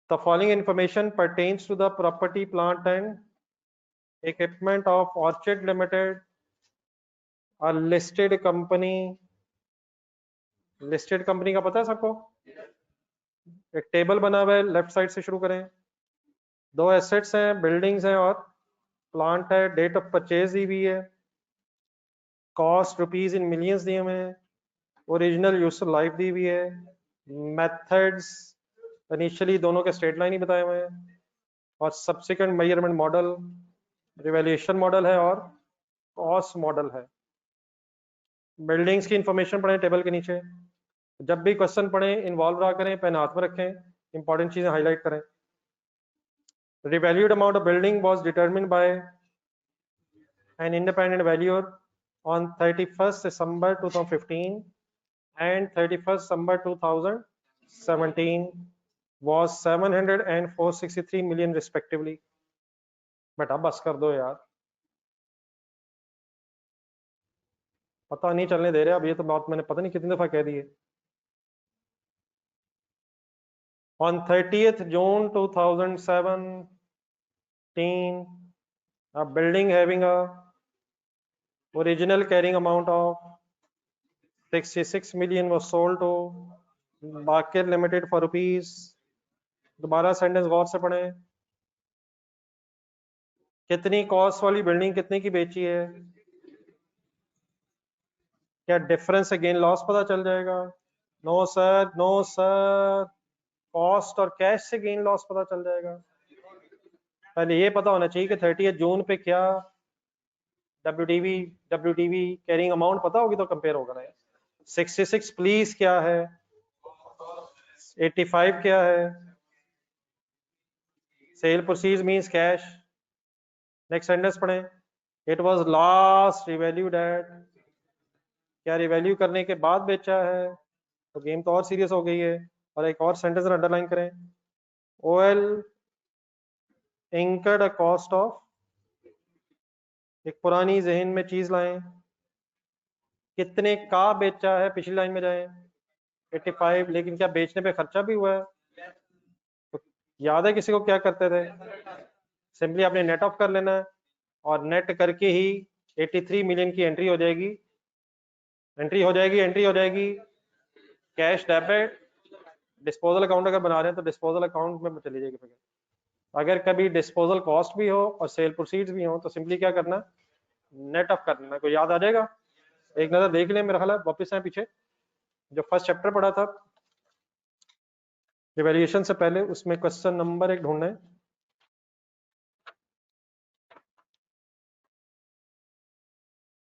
The following information pertains to the property, plant and equipment of Orchid Limited, a listed company. Listed company का पता है सबको? एक table बना हुआ है, लेफ्ट साइड से शुरू करें। दो एसेट्स हैं, बिल्डिंग्स हैं और प्लांट है। डेट ऑफ परचेज दी हुई है, कॉस्ट रुपीज इन मिलियंस दिए हुए हैं, ओरिजिनल यूजफुल लाइफ दी हुई है, मेथड्स इनिशियली दोनों के स्ट्रेट लाइन ही बताए हुए हैं, और subsequent measurement model, revaluation model है और कॉस्ट मॉडल है। बिल्डिंग्स की इंफॉर्मेशन पढ़ें टेबल के नीचे। जब भी क्वेश्चन पढ़ें इन्वॉल्व रहा करें, पेन हाथ में रखें, इंपॉर्टेंट चीजें हाईलाइट करें। Revalued amount of building was determined by an independent valuer on 31st December 2015 and 31st December 2017 was 700 and 463 million respectively. बेटा बस कर दो यार, पता नहीं चलने दे रहे। अब ये तो बात मैंने पता नहीं कितनी दफा कह दी है। On 30th June 2017, a building having a original carrying amount of 66 million was sold to Bakir Limited for rupees। दोबारा सेंटेंस गौर से पढ़ें। कितनी कॉस्ट वाली बिल्डिंग कितने की बेची है? क्या डिफरेंस से गेन लॉस पता चल जाएगा? No sir, no sir, cost और कैश से गेन लॉस पता चल जाएगा। पहले ये पता होना चाहिए कि 30 जून पे क्या WDV कैरिंग अमाउंट पता होगी तो कंपेयर होगा ना। 66 प्लीज क्या है, 85 क्या है, sale proceeds means cash. Next sentence पढ़ें। It was last revalued at, क्या रिवैल्यू करने के बाद बेचा है? तो गेम तो और सीरियस हो गई है। और एक और सेंटेंस अंडरलाइन करें। OL incurred a cost of, एक पुरानी जहन में चीज लाएं, कितने का बेचा है? पिछली लाइन में जाएं, 85, लेकिन क्या बेचने पे खर्चा भी हुआ है? तो याद है किसी को क्या करते थे? सिंपली आपने नेट ऑफ कर लेना है और नेट करके ही 83 मिलियन की एंट्री हो जाएगी। एंट्री हो जाएगी कैश डेबिट। डिस्पोजल अकाउंट अगर बना रहे हैं तो डिस्पोजल अकाउंट में चली जाएगी फिगर। अगर कभी डिस्पोजल कॉस्ट भी हो और सेल प्रोसीड्स भी हो तो सिंपली क्या करना, नेट ऑफ करना। कोई याद आ जाएगा? एक नजर देख लें, मेरा ख्याल है वापस आए पीछे, जो फर्स्ट चैप्टर पढ़ा था रिवैल्यूएशन से पहले, उसमें क्वेश्चन नंबर 1 ढूंढना है।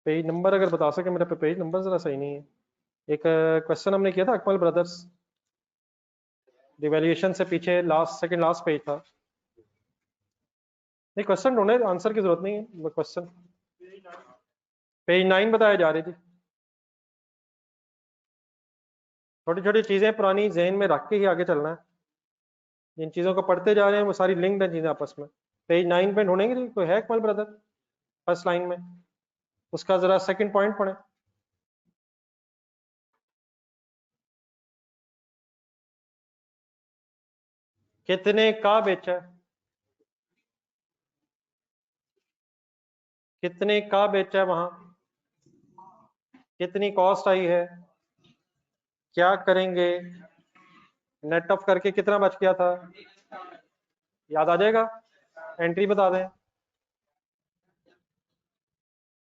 पेज नंबर अगर बता सके, मेरे पे पेज नंबर जरा सही नहीं है। एक क्वेश्चन हमने किया था अकमल ब्रदर्स, रिवैल्यूएशन से पीछे लास्ट सेकंड लास्ट पेज था। नहीं, क्वेश्चन ढूंढे, आंसर की जरूरत नहीं है। क्वेश्चन पेज 9 बताया जा रही थी। छोटी छोटी चीजें पुरानी जहन में रख के ही आगे चलना है। जिन चीजों को पढ़ते जा रहे हैं वो सारी लिंक्ड है चीजें आपस में। पेज 9 पे ढूंढेंगे, कोई है अकमल ब्रदर फर्स्ट लाइन में, उसका जरा सेकंड पॉइंट पढ़े। कितने का बेचा है? कितने का बेचा है वहां? कितनी कॉस्ट आई है? क्या करेंगे? नेट ऑफ करके कितना बच गया था? याद आ जाएगा? एंट्री बता दें।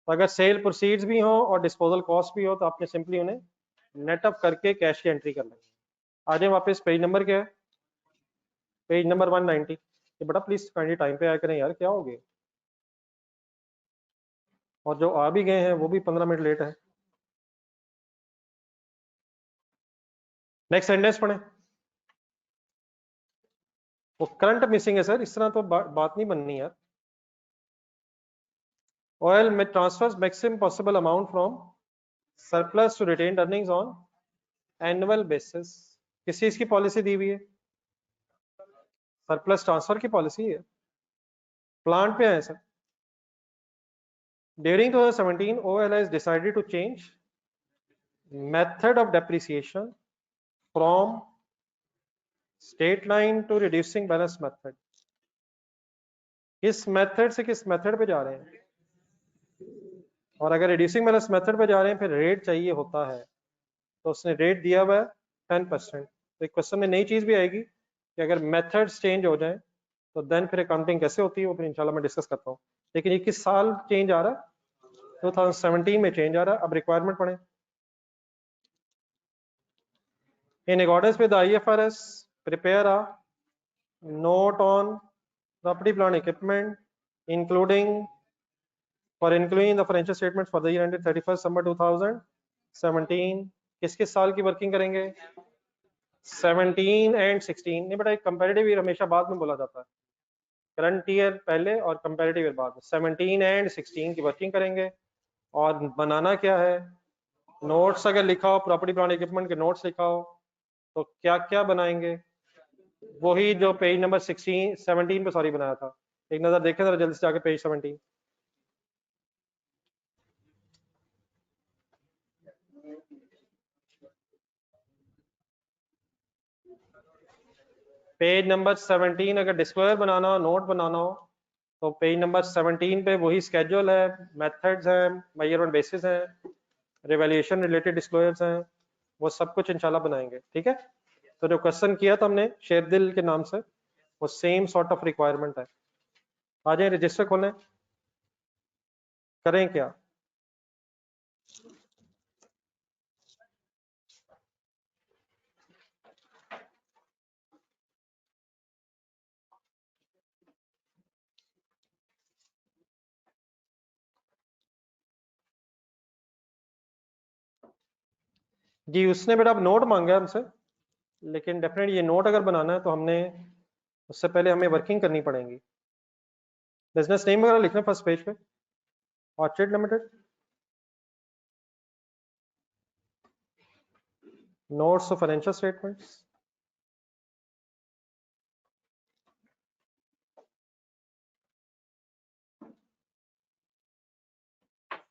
तो अगर सेल प्रोसीड्स भी हो और डिस्पोजल कॉस्ट भी हो तो आपने सिंपली उन्हें नेट ऑफ करके कैश की एंट्री कर लेंगे। आ जाए वापस, पेज नंबर क्या है? Page number 190। ये बड़ा प्लीज काइंडली टाइम पे आया करें यार, क्या हो गया? और जो आ भी गए हैं वो भी 15 मिनट लेट है। नेक्स्ट सेंटेंस पढ़े। वो करंट मिसिंग है सर, इस तरह तो बात नहीं बननी यार। ऑयल में transfers maximum possible amount from surplus to retained earnings on annual basis. किस चीज की पॉलिसी दी हुई है? सरप्लस ट्रांसफर की पॉलिसी है। प्लांट पे है sir. During 2017, OL has decided to change method of depreciation from straight line to reducing balance method, किस मेथड से किस मेथड पे जा रहे हैं, और अगर रिड्यूसिंग बैलेंस मेथड पे जा रहे हैं फिर रेट चाहिए होता है, तो उसने रेट दिया हुआ है 10%। तो एक क्वेश्चन में नई चीज भी आएगी कि अगर मेथड्स चेंज हो जाए तो देन फिर अकाउंटिंग कैसे होती है, वो फिर इंशाल्लाह मैं डिस्कस करता हूँ। लेकिन ये किस साल चेंज आ रहा है, 2017 में चेंज आ रहा है। अब रिक्वायरमेंट पढ़ें। In accordance with IFRS prepare a note on property plant equipment including for including the financial statements for the year ended 31st December 2017। किस किस साल की वर्किंग करेंगे, 17 एंड 16। नहीं बेटा, कंपैरेटिव ईयर हमेशा बाद में बोला जाता है, करंट ईयर पहले और कंपैरेटिव ईयर बाद में। 17 एंड 16 की वर्किंग करेंगे। और बनाना क्या है, नोट्स अगर लिखा हो, प्रॉपर्टी प्लांट इक्विपमेंट के नोट्स लिखा हो, तो क्या क्या बनाएंगे, वही जो पेज नंबर 17 पे सॉरी बनाया था। एक नजर देखें जरा जल्दी से जाके पेज 17। पेज नंबर 17 अगर डिस्क्लोजर बनाना हो, नोट बनाना हो, तो पेज नंबर 17 पे वही स्केड्यूल है, मेथड्स हैं, मेजरमेंट बेसिस हैं, रिवैल्यूएशन रिलेटेड डिस्क्लोजर्स हैं, वो सब कुछ इंशाल्लाह बनाएंगे। ठीक है, तो जो क्वेश्चन किया था हमने शेरदिल के नाम से, वो सेम सॉर्ट ऑफ रिक्वायरमेंट है। आ जाए, रजिस्टर खोलें, करें क्या। जी उसने बेटा अब नोट मांगा है हमसे, लेकिन डेफिनेटली ये नोट अगर बनाना है तो हमने उससे पहले हमें वर्किंग करनी पड़ेगी। बिजनेस नेम वगैरह लिखना फर्स्ट पेज पे, orchid limited, notes of financial statements,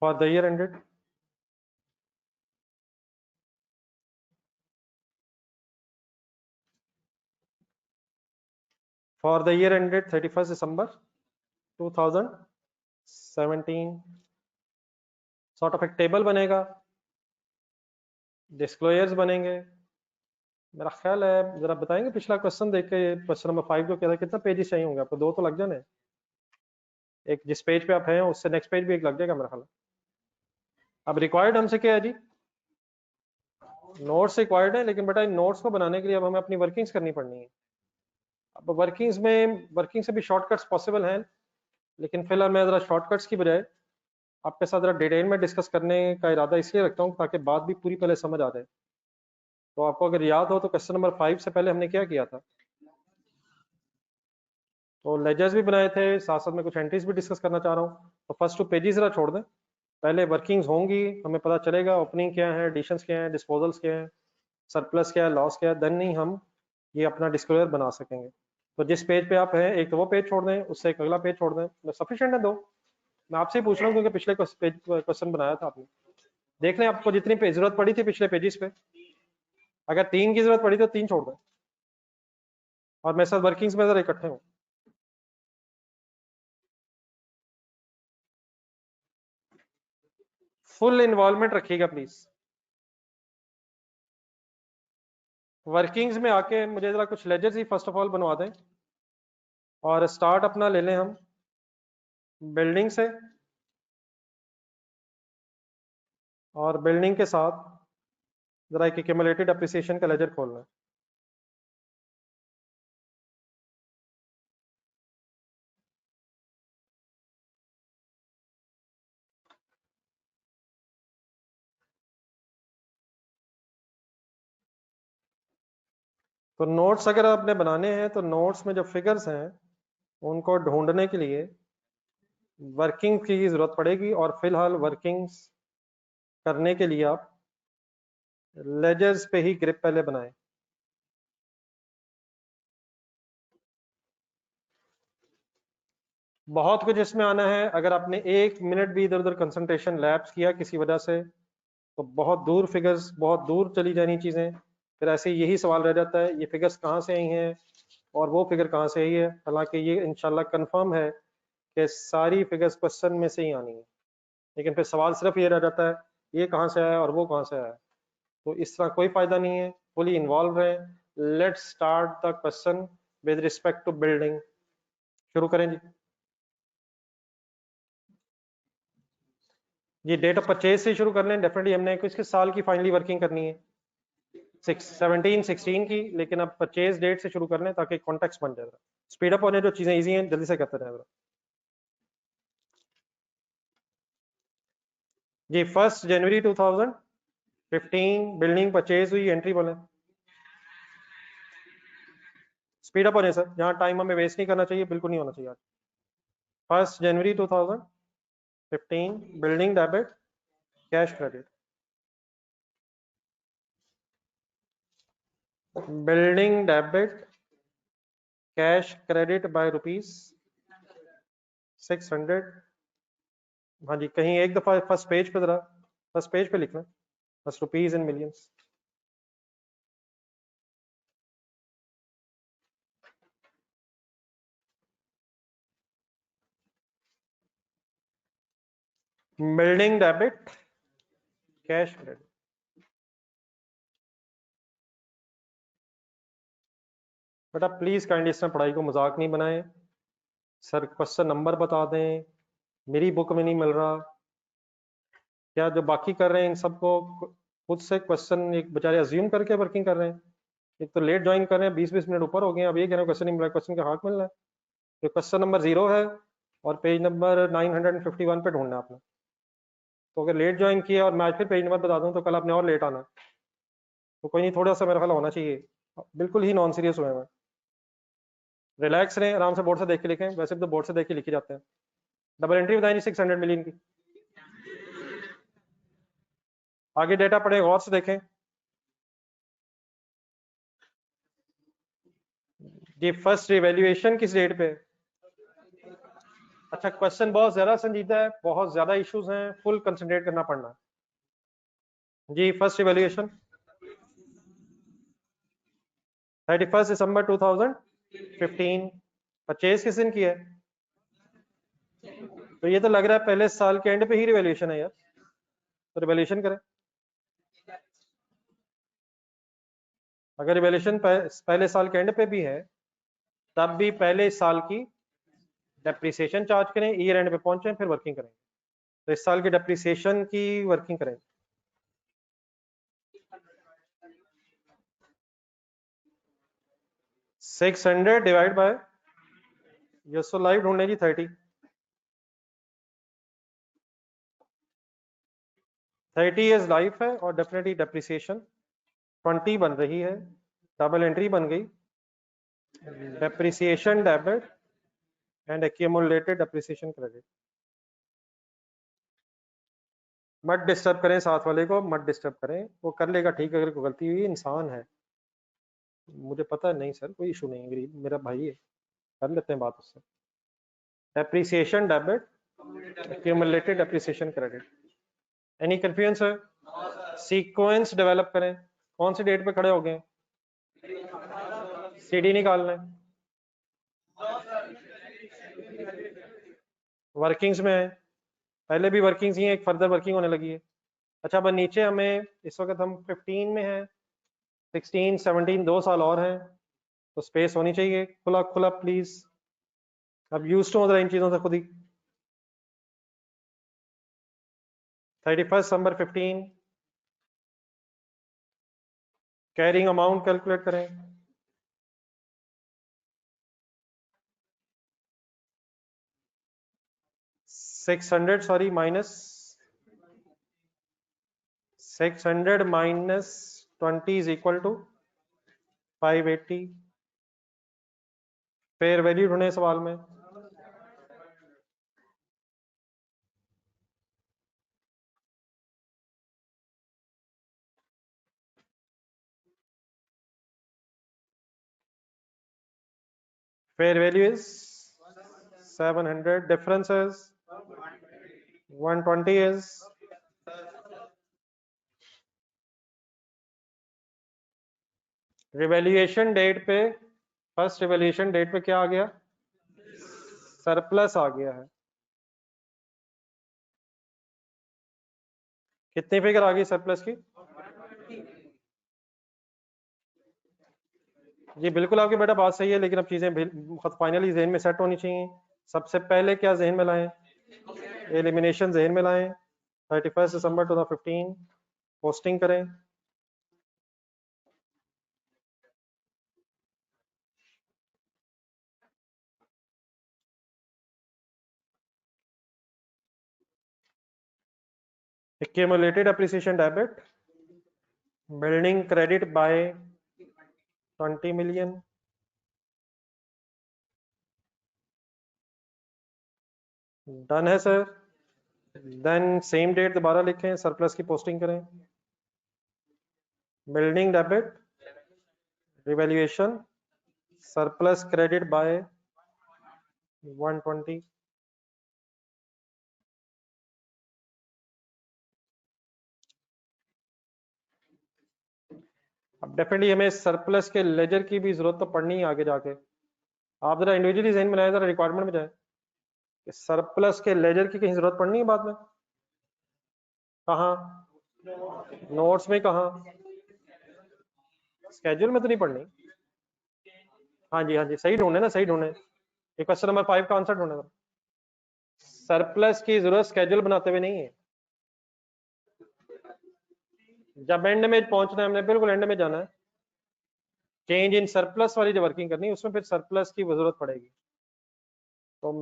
for the year ended for the year ended 31st December 2017। Sort of एक टेबल बनेगा, डिस्क्लोजर्स बनेंगे। मेरा ख्याल है, जरा बताएंगे पिछला क्वेश्चन देख के, क्वेश्चन नंबर 5 जो किया था, कितना पेजेस चाहिए होंगे आपको, 2 तो लग जाने, एक जिस पेज पे आप हैं उससे नेक्स्ट पेज भी एक लग जाएगा मेरा ख्याल। अब रिक्वायर्ड हमसे क्या है जी, नोट्स रिक्वायर्ड है, लेकिन बेटा इन नोट्स को बनाने के लिए अब हमें अपनी वर्किंग्स करनी पड़नी है। अब वर्किंग से भी शॉर्टकट्स पॉसिबल हैं, लेकिन फिलहाल मैं जरा शॉर्टकट्स की बजाय आपके साथ जरा डिटेल में डिस्कस करने का इरादा इसलिए रखता हूँ ताकि बात भी पूरी पहले समझ आ जाए। तो आपको अगर याद हो तो क्वेश्चन नंबर 5 से पहले हमने क्या किया था, तो लेजर्स भी बनाए थे, साथ साथ में कुछ एंट्रीज भी डिस्कस करना चाह रहा हूँ। तो फर्स्ट 2 पेजेस जरा छोड़ दें, पहले वर्किंग्स होंगी, हमें पता चलेगा ओपनिंग क्या है, एडिशंस क्या है, डिस्पोजल्स क्या है, सरप्लस क्या है, लॉस क्या है, देन नहीं हम ये अपना डिस्क्लोजर बना सकेंगे। तो जिस पेज पे आप हैं एक तो वो पेज छोड़ दें, उससे एक अगला पेज छोड़ दें, सफिशिएंट है 2। मैं आपसे ही पूछ रहा हूँ क्योंकि पिछले क्वेश्चन बनाया था आपने, देख लें आपको जितनी जरूरत पड़ी थी पिछले पेजेस पे, अगर 3 की जरूरत पड़ी तो 3 छोड़ दें और मेरे साथ वर्किंग्स में जरा इकट्ठे हों। फुल इन्वॉल्वमेंट रखिएगा प्लीज। वर्किंग्स में आके मुझे जरा कुछ लेजर्स ही फर्स्ट ऑफ ऑल बनवा दें, और स्टार्ट अपना ले लें हम बिल्डिंग से, और बिल्डिंग के साथ जरा एक एक्यूमुलेटेड एप्रिसिएशन का लेजर खोलना है। तो नोट्स अगर आपने बनाने हैं तो नोट्स में जो फिगर्स हैं उनको ढूंढने के लिए वर्किंग की जरूरत पड़ेगी, और फिलहाल वर्किंग्स करने के लिए आप लेजर्स पे ही ग्रिप पहले बनाएं। बहुत कुछ इसमें आना है, अगर आपने 1 मिनट भी इधर उधर कंसंट्रेशन लैप्स किया किसी वजह से तो बहुत दूर फिगर्स, बहुत दूर चली जानी चीजें, फिर ऐसे यही सवाल रह जाता है ये फिगर्स कहाँ से आई हैं और वो फिगर कहाँ से आई है। हालांकि ये इंशाल्लाह कंफर्म है कि सारी फिगर्स क्वेश्चन में से ही आनी है, लेकिन फिर सवाल सिर्फ ये रह जाता है ये कहाँ से आया और वो कहाँ से आया। तो इस तरह कोई फायदा नहीं है, फुली इन्वॉल्व है। Let's start the question with respect to building. शुरू करें जी डेट ऑफ परचेज से शुरू कर लें। डेफिनेटली हमने किसके साल की फाइनली वर्किंग करनी है 17 16 की, लेकिन अब परचेज डेट से शुरू कर लें ताकि कॉन्टेक्स्ट बन जाए। स्पीड अप होने जो चीजें इजी हैं जल्दी से करते रहें। जी 1 जनवरी 2015 बिल्डिंग परचेज हुई, एंट्री बोले। स्पीड अप होने सर, जहाँ टाइम हमें वेस्ट नहीं करना चाहिए, बिल्कुल नहीं होना चाहिए। 1 जनवरी 2015 building debit cash credit. Building debit cash credit by ₹600। हाँ जी, कहीं एक दफा फर्स्ट पेज पे, जरा फर्स्ट पेज पे लिखना बस, rupees in millions. Building debit cash credit. बेटा प्लीज काइंडली इसमें पढ़ाई को मजाक नहीं बनाएं। सर क्वेश्चन नंबर बता दें, मेरी बुक में नहीं मिल रहा। क्या जो बाकी कर रहे हैं इन सबको खुद से क्वेश्चन एक बेचारे अज्यूम करके वर्किंग कर रहे हैं। एक तो लेट ज्वाइन कर रहे हैं, 20-20 मिनट ऊपर हो गए, अब ये कह रहे हैं क्वेश्चन नहीं मिल रहा। क्वेश्चन का हाथ मिल रहा है तो क्वेश्चन नंबर 0 है और पेज नंबर 951 पे ढूंढना है आपने। तो अगर लेट ज्वाइन किया और मैं आज फिर पेज नंबर बता दूं तो कल आपने और लेट आना। तो कोई नहीं, थोड़ा सा मेरा ख्याल होना चाहिए। बिल्कुल ही नॉन सीरियस हुए हैं। रिलैक्स रहें, आराम से बोर्ड से देख के लिखें, वैसे भी तो बोर्ड से देख के लिखे जाते हैं। डबल एंट्री बताएं जी 600 मिलियन की। आगे डेटा पढ़े, गौर से देखें जी। फर्स्ट रिवैल्यूएशन किस डेट पे? अच्छा क्वेश्चन बहुत ज्यादा संजीदा है, बहुत ज्यादा इश्यूज हैं, फुल कंसंट्रेट करना पड़ना जी। फर्स्ट रिवैल्यूएशन 31 दिसंबर 2015। परचेज किस दिन किया है? तो ये तो लग रहा है पहले साल के एंड पे ही रिवैल्यूएशन है यार, तो रिवैल्यूएशन करें। अगर रिवैल्यूएशन पहले साल के एंड पे भी है तब भी पहले साल की डेप्रिसिएशन चार्ज करें, ईयर एंड पे पहुंचे फिर वर्किंग करें। तो इस साल की डेप्रिसिएशन की वर्किंग करें। 600 डिवाइड बाय, यस तो लाइव ढूंढने जी 30 इज लाइफ है और डेफिनेटली डेप्रिसिएशन 20 बन रही है। डबल एंट्री बन गई, depreciation debit and accumulated depreciation credit. मत डिस्टर्ब करें साथ वाले को, मत डिस्टर्ब करें, वो कर लेगा ठीक। अगर कोई गलती हुई, इंसान है, मुझे पता है। नहीं सर कोई इशू नहीं, गरीब मेरा भाई है, कर लेते हैं बात उससे। Depreciation debit accumulated depreciation credit. Any confusion sir? Sequence develop करें। कौन सी डेट पे खड़े हो गए? सीडी निकालना है, वर्किंग्स में है, पहले भी वर्किंग्स ही है, एक फर्दर वर्किंग होने लगी है। अच्छा अब नीचे हमें इस वक्त हम 15 में हैं, 16 17 2 साल और हैं, तो स्पेस होनी चाहिए। खुला खुला प्लीज, अब यूज टू हो रहा इन चीजों से खुद ही। 31 दिसंबर 15 कैरिंग अमाउंट कैलकुलेट करें। 600 sorry minus 600 minus 20 is equal to 580। Fair value ढूंढे सवाल में। Fair value is 700, difference is 120 is, revaluation date पे, फर्स्ट रिवैल्यूएशन डेट पे क्या आ गया? सरप्लस आ गया है। कितनी फिगर आ गई सरप्लस की? जी बिल्कुल आपकी बेटा बात सही है, लेकिन अब चीजें फाइनली जहन में सेट होनी चाहिए। सबसे पहले क्या जहन में लाएं? एलिमिनेशन जहन में लाएं। 31 दिसंबर 2015 पोस्टिंग करें। Accumulated appreciation debit, building credit by 20 million, done है सर। देन सेम डेट दोबारा लिखें, सरप्लस की पोस्टिंग करें। Building debit, revaluation, surplus credit by 120। अब डेफिनेटली हमें सरप्लस के लेजर की भी जरूरत तो पड़नी है आगे जाके। आप जरा इंडिविजुअली जहन बनाए, जरा रिक्वायरमेंट में जाए कि सरप्लस के लेजर की कहीं जरूरत पड़नी है बाद में। कहाँ? नोट्स में कहाँ? स्केड्यूल में तो नहीं पढ़नी। हाँ जी हाँ जी, सही ढूंढे ना, सही ढूंढे। ये क्वेश्चन नंबर 5 का आंसर ढूंढे। सरप्लस की जरूरत स्केड्यूल बनाते हुए नहीं है। जब एंड में पहुंचना है हमने, बिल्कुल एंड में जाना है, चेंज इन सरप्लस वाली जो वर्किंग करनी है उसमें फिर सरप्लस की जरूरत पड़ेगी। तो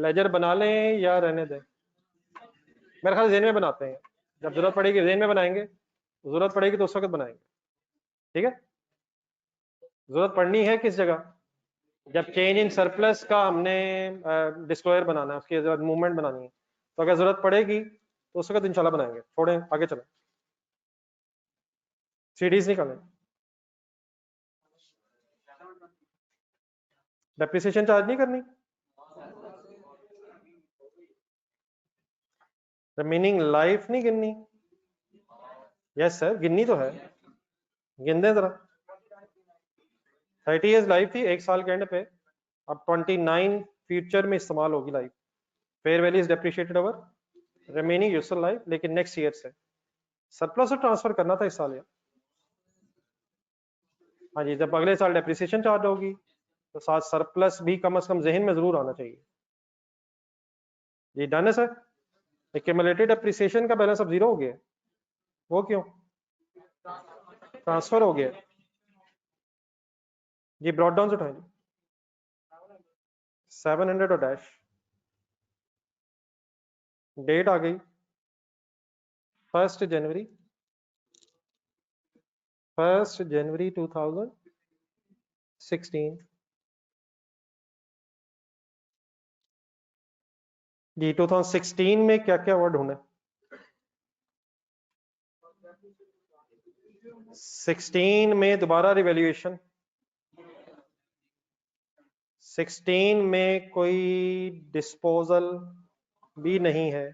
लेजर बना लें या रहने दें? मेरे ख्याल जेन में बनाते हैं। जब जरूरत पड़ेगी जेन में बनाएंगे, जरूरत पड़ेगी तो उस वक्त बनाएंगे। ठीक है, जरूरत पड़नी है किस जगह? जब चेंज इन सरप्लस का हमने डिस्क्लोजर बनाना है, उसकी मूवमेंट बनानी है, तो अगर जरूरत पड़ेगी तो उस वक्त इंशाल्लाह बनाएंगे। छोड़ें, आगे चलें। सीडीज निकालें। डेप्रिसिएशन चार्ज नहीं करनी? रिमेनिंग लाइफ नहीं गिननी? यस सर, गिननी तो है, गिन दें जरा। 30 इयर्स लाइफ थी, एक साल के एंड पे, अब 29 फ्यूचर में इस्तेमाल होगी life. Fair value is depreciated over remaining useful life, लेकिन नेक्स्ट ईयर से सरप्लस ट्रांसफर करना था इस साल या? हाँ जी, जब अगले साल डेप्रिसिएशन चार्ज होगी तो साथ सरप्लस भी कम से कम जहन में जरूर आना चाहिए। जी डन है सर। एक्यूमुलेटेड डेप्रिसिएशन का बैलेंस अब जीरो हो गया, वो क्यों? ट्रांसफर हो गया। जी ब्रॉड डाउन से उठाएं। 700 और डैश, डेट आ गई 1 जनवरी 2016। जी 2016 में क्या क्या वर्ड ढूंढे? 16 में दोबारा रिवैल्यूएशन, 16 में कोई डिस्पोजल भी नहीं है,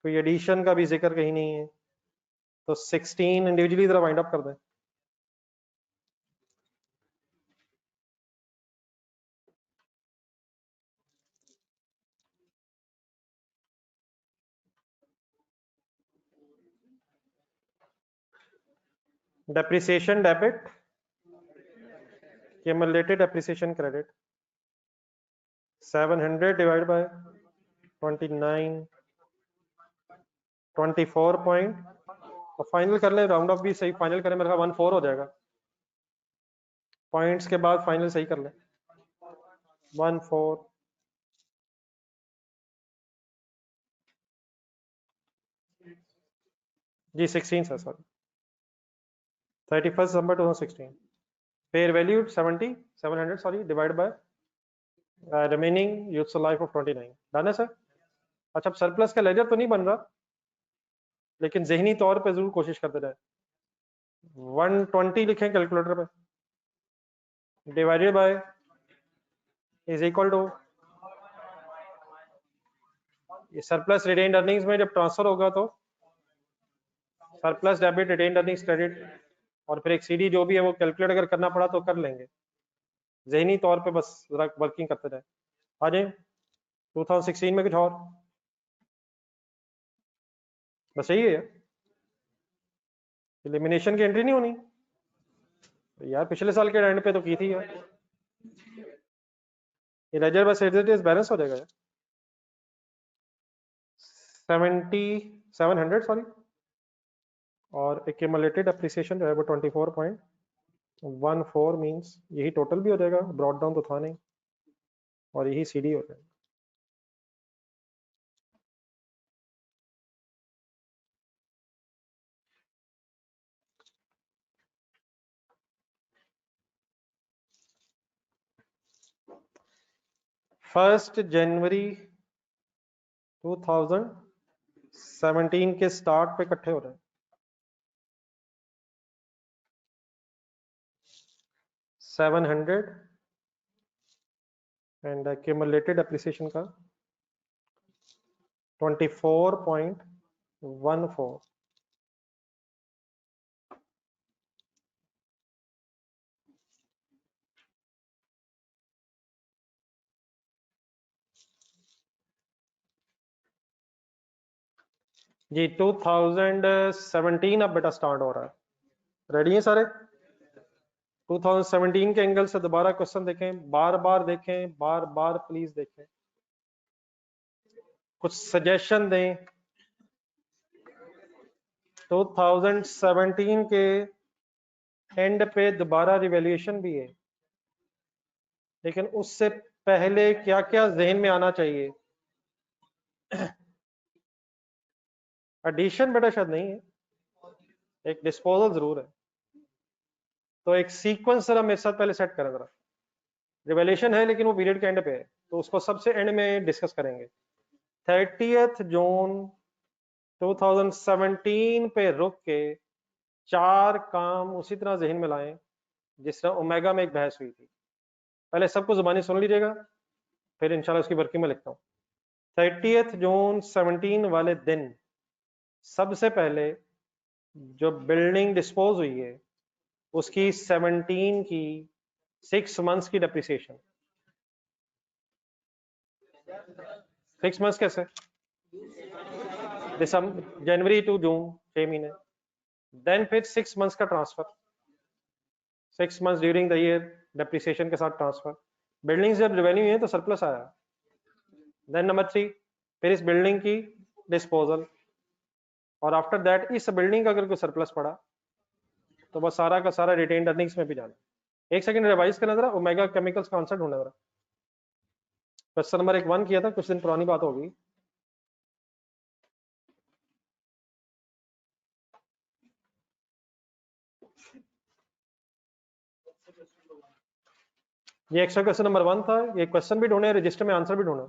कोई एडिशन का भी जिक्र कहीं नहीं है, तो 16 इंडिविजुअली जरा वाइंड अप कर दें। Depreciation debit, cumulated depreciation credit, 700 divide by 29, 24 point, और फाइनल कर ले, राउंड ऑफ भी सही फाइनल करें, मेरे ख्याल 14 हो जाएगा। पॉइंट्स के बाद फाइनल सही कर ले, 14। जी 16 sir, sorry 31 December 2016। Fair value 700 sorry divide by remaining useful life of 29। Done है सर। अच्छा, अब सरप्लस का लेजर तो नहीं बन रहा, लेकिन जहनी तौर पे जरूर कोशिश करते रहे। 120 लिखें कैलकुलेटर पे, divided by is equal to, ये सरप्लस रिटेन्ड अर्निंग्स में जब ट्रांसफर होगा तो surplus debit retained earnings credit और फिर एक सीडी जो भी है वो कैलकुलेट अगर करना पड़ा तो कर लेंगे, जहनी तौर पे बस वर्किंग करते रहे। आ जाए 2016 में कुछ और, बस यही है, एलिमिनेशन की एंट्री नहीं होनी यार, पिछले साल के एंड पे तो की थी यार, ये लेजर बस एज इट इज बैलेंस हो जाएगा यार। 700 सॉरी, और एक्यूमुलेटेड एप्रिसिएशन जो है वो 24.14 मींस यही टोटल भी हो जाएगा, ब्रॉड डाउन तो था नहीं, और यही सीडी हो जाएगा। फर्स्ट जनवरी 2017 के स्टार्ट पे इकट्ठे हो रहे हैं, 700 एंड एक्यूमुलेटेड एप्रिसिएशन का 24.14। जी 2017 अब बेटा स्टार्ट हो रहा है, रेडी है सारे? 2017 के एंगल से दोबारा क्वेश्चन देखें, बार बार देखें, बार बार प्लीज देखें, कुछ सजेशन दें। 2017 के एंड पे दोबारा रिवैल्यूएशन भी है, लेकिन उससे पहले क्या क्या जहन में आना चाहिए? एडिशन बेटा शायद नहीं है, एक डिस्पोजल जरूर है, तो एक सीक्वेंस जरा मेरे साथ पहले सेट करें जरा। रिवैल्यूएशन है लेकिन वो पीरियड के एंड पे है, तो उसको सबसे एंड में डिस्कस करेंगे। 30 जून 2017 पे रुक के 4 काम उसी तरह जहन में लाएं जिस तरह ओमेगा में एक बहस हुई थी। पहले सबको जुबानी सुन लीजिएगा, फिर इंशाल्लाह उसकी वर्किंग में लिखता हूँ। 30 जून 17 वाले दिन सबसे पहले जो बिल्डिंग डिस्पोज हुई है उसकी 17 की 6 मंथ्स की डेप्रिसिएशन। 6 मंथ्स कैसे? दिसंबर जनवरी टू जून 6 महीने, देन फिर 6 मंथ्स का transfer, 6 months during the year depreciation के साथ ट्रांसफर। बिल्डिंग जब रेवेन्यू है तो सरप्लस आया। देन नंबर 3 फिर इस बिल्डिंग की डिस्पोजल, और आफ्टर दैट इस बिल्डिंग का अगर कोई सरप्लस पड़ा तो बस सारा का सारा रिटेन्ड अर्निंग्स में भी जाना। एक सेकंड रिवाइज करना जरा, ओमेगा केमिकल्स का आंसर ढूंढना जरा। क्वेश्चन नंबर 1 किया था, कुछ दिन पुरानी बात होगी। ये एक्स्ट्रा क्वेश्चन नंबर 1 था, ये क्वेश्चन भी ढूंढे, रजिस्टर में आंसर भी ढूंढा।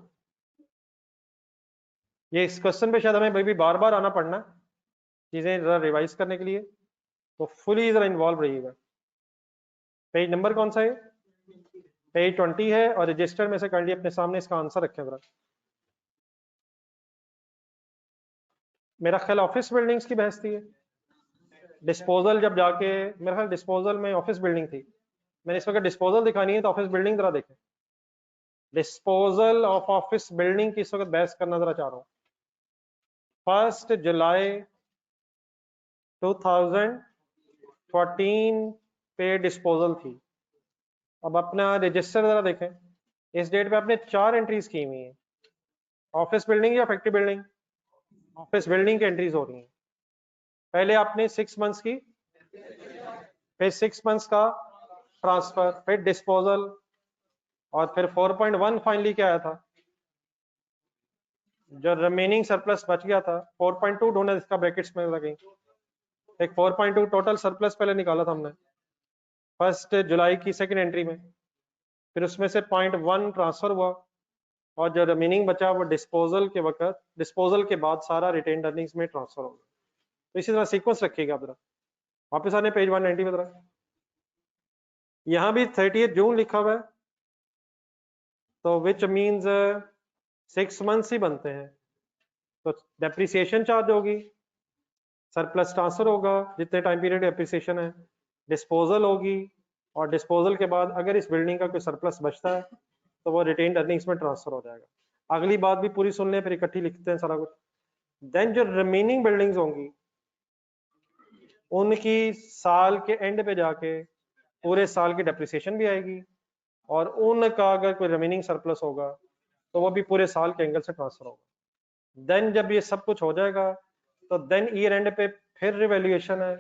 ये इस क्वेश्चन पे शायद हमें भी बार बार आना पड़ना चीजें जरा रिवाइज करने के लिए, तो फुली जरा इन्वॉल्व रहिएगा। पेज नंबर कौन सा है? पेज 20 है, और रजिस्टर में से कर लिए अपने सामने, इसका आंसर रखें जरा। मेरा ख्याल ऑफिस बिल्डिंग्स की बहस थी, डिस्पोजल जब जाके, मेरा ख्याल डिस्पोजल में ऑफिस बिल्डिंग थी। मैंने इस वक्त डिस्पोजल दिखानी है तो ऑफिस बिल्डिंग जरा देखें, डिस्पोजल ऑफ ऑफिस बिल्डिंग की इस वक्त बहस करना जरा चाह रहा हूँ। 1 जुलाई 2014 पे डिस्पोजल थी। अब अपना रजिस्टर जरा देखें, इस डेट पे आपने 4 एंट्रीज की हुई हैं, ऑफिस बिल्डिंग या फैक्ट्री बिल्डिंग? ऑफिस बिल्डिंग की एंट्रीज हो रही हैं। पहले आपने 6 मंथ्स की, फिर 6 मंथ्स का ट्रांसफर, फिर डिस्पोजल, और फिर 4.1 फाइनली क्या आया था, जो रिमेनिंग सरप्लस बच गया था 4.2 ढूंढना, इसका ब्रैकेट्स में लगे, एक 4.2 टोटल सरप्लस पहले निकाला था हमने 1 जुलाई की सेकंड एंट्री में, फिर उसमें से 0.1 ट्रांसफर हुआ, और जो रिमेनिंग बचा वो डिस्पोजल के वक्त, डिस्पोजल के बाद सारा रिटेन्ड अर्निंग्स में ट्रांसफर होगा। तो इसी तरह सीक्वेंस रखिएगा आप जरा। वापस आने पेज 190 में जरा, यहाँ भी 30 जून लिखा हुआ है, तो विच मीन्स 6 मंथ्स ही बनते हैं, तो डेप्रिसिएशन चार्ज होगी, सरप्लस ट्रांसफर होगा जितने टाइम पीरियड डेप्रिसिएशन है, डिस्पोजल होगी, और डिस्पोजल के बाद अगर इस बिल्डिंग का कोई सरप्लस बचता है तो वो रिटेन्ड अर्निंग्स में ट्रांसफर हो जाएगा। अगली बात भी पूरी सुन लें, फिर इकट्ठी लिखते हैं सारा कुछ। देन जो रिमेनिंग बिल्डिंग्स होंगी उनकी साल के एंड पे जाके पूरे साल की डेप्रिसिएशन भी आएगी, और उनका अगर कोई रिमेनिंग सरप्लस होगा तो वो भी पूरे साल के एंगल से ट्रांसफर होगा। देन जब ये सब कुछ हो जाएगा तो देन ईयर एंड पे फिर रिवैल्यूएशन है,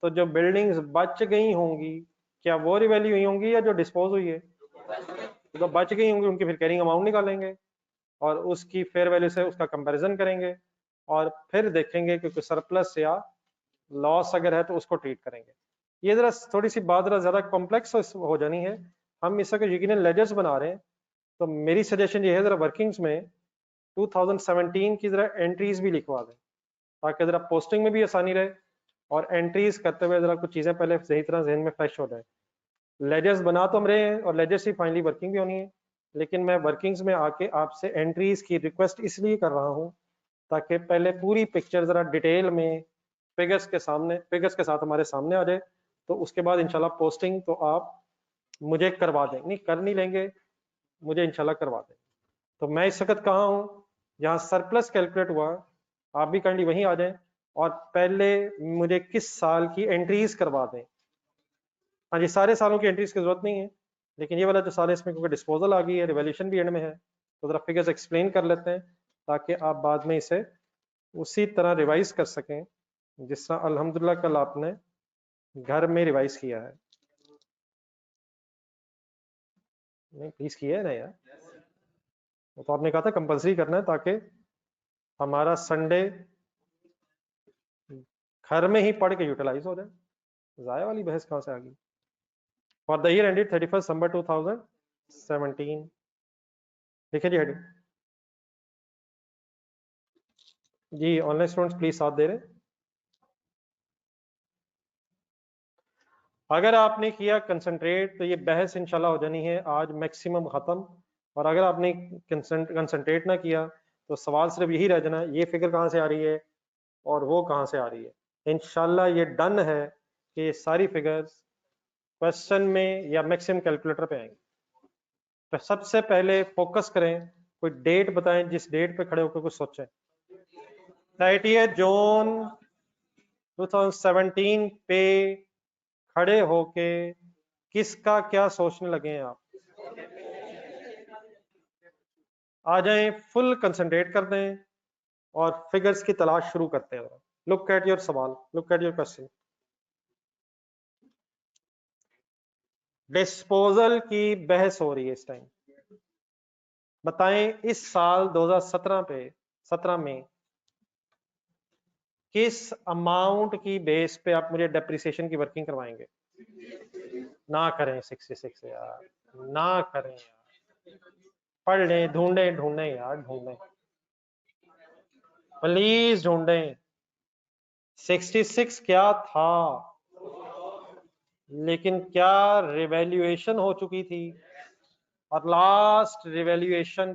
तो जो बिल्डिंग्स बच गई होंगी क्या वो रिवैल्यू हुई होंगी या जो डिस्पोज हुई है? तो बच गई होंगी उनकी फिर कैरिंग अमाउंट निकालेंगे और उसकी फेयर वैल्यू से उसका कंपैरिजन करेंगे, और फिर देखेंगे कि कोई सरप्लस या लॉस अगर है तो उसको ट्रीट करेंगे। ये जरा थोड़ी सी बात जरा ज्यादा कॉम्प्लेक्स हो जानी है, हम इस वक्त यकीनन लेजर्स बना रहे हैं, तो मेरी सजेशन ये है जरा वर्किंग्स में 2017 की जरा एंट्रीज भी लिखवा दें ताकि जरा पोस्टिंग में भी आसानी रहे और एंट्रीज करते हुए जरा कुछ चीजें पहले सही तरह जहन में फ्रेश हो जाए। लेजर्स बना तो हम रहे हैं और लेजर्स ही फाइनली वर्किंग भी होनी है, लेकिन मैं वर्किंग्स में आके आपसे एंट्रीज की रिक्वेस्ट इसलिए कर रहा हूँ ताकि पहले पूरी पिक्चर जरा डिटेल में फिगर्स के साथ हमारे सामने आ जाए, तो उसके बाद इंशाल्लाह पोस्टिंग तो आप मुझे करवा दें, नहीं कर नहीं लेंगे, मुझे इंशाल्लाह करवा दें। तो मैं इस वक्त कहाँ हूँ, जहाँ सरप्लस कैलकुलेट हुआ, आप भी काइंडली वहीं आ जाएं और पहले मुझे किस साल की एंट्रीज करवा दें। हाँ जी, सारे सालों की एंट्रीज की जरूरत नहीं है, लेकिन ये वाला जो साल है इसमें क्योंकि डिस्पोजल आ गई है, रिवैल्यूएशन भी एंड में है, तो जरा फिगर्स एक्सप्लेन कर लेते हैं ताकि आप बाद में इसे उसी तरह रिवाइज कर सकें जिस तरह अल्हम्दुलिल्लाह कल आपने घर में रिवाइज किया है। नहीं प्लीज किया है ना यार, तो आपने कहा था कंपलसरी करना है ताकि हमारा संडे घर में ही पढ़ के यूटिलाइज हो जाए। जाया वाली बहस कहाँ से आ गई? For the year ended 31 December 2017, देखिए जी हेडिंग जी, ऑनलाइन स्टूडेंट्स प्लीज साथ दे रहे हैं। अगर आपने किया कंसंट्रेट तो ये बहस इंशाल्लाह हो जानी है आज मैक्सिमम खत्म, और अगर आपने कंसंट्रेट ना किया तो सवाल सिर्फ यही रह जाना ये फिगर कहाँ से आ रही है और वो कहाँ से आ रही है। इंशाल्लाह ये डन है कि ये सारी फिगर्स क्वेश्चन में या मैक्सिमम कैलकुलेटर पे आएंगे। तो सबसे पहले फोकस करें, कोई डेट बताएं जिस डेट पे खड़े होकर कुछ सोचें। 30 जून 2017 पे खड़े होके किसका क्या सोचने लगे हैं आप? आ जाएं, फुल कंसंट्रेट कर दें और फिगर्स की तलाश शुरू करते हैं। लुक एट योर सवाल, look at your question. Disposal की बहस हो रही है इस टाइम। बताएं इस साल 2017 में किस अमाउंट की बेस पे आप मुझे डेप्रिसिएशन की वर्किंग करवाएंगे? ना करें 66 यार, ना करें यार, पढ़ लें, ढूंढें यार, ढूंढें प्लीज ढूंढें। 66 क्या था, लेकिन क्या रिवैल्यूएशन हो चुकी थी, और लास्ट रिवैल्यूएशन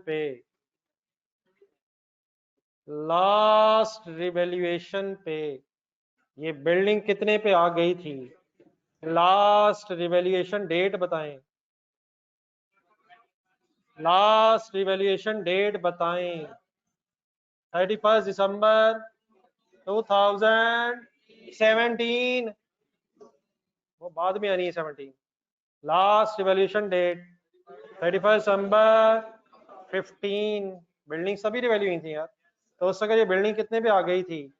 पे ये बिल्डिंग कितने पे आ गई थी? लास्ट रिवैल्यूएशन डेट बताएं, लास्ट रिवैल्यूएशन डेट बताएं। 31 दिसंबर 2017, वो बाद में आनी है 17। लास्ट रिवैल्यूएशन डेट 31 दिसंबर 15। बिल्डिंग सभी रिवैल्यू हुई थी यार, तो उस वक्त ये बिल्डिंग कितने पे आ गई थी?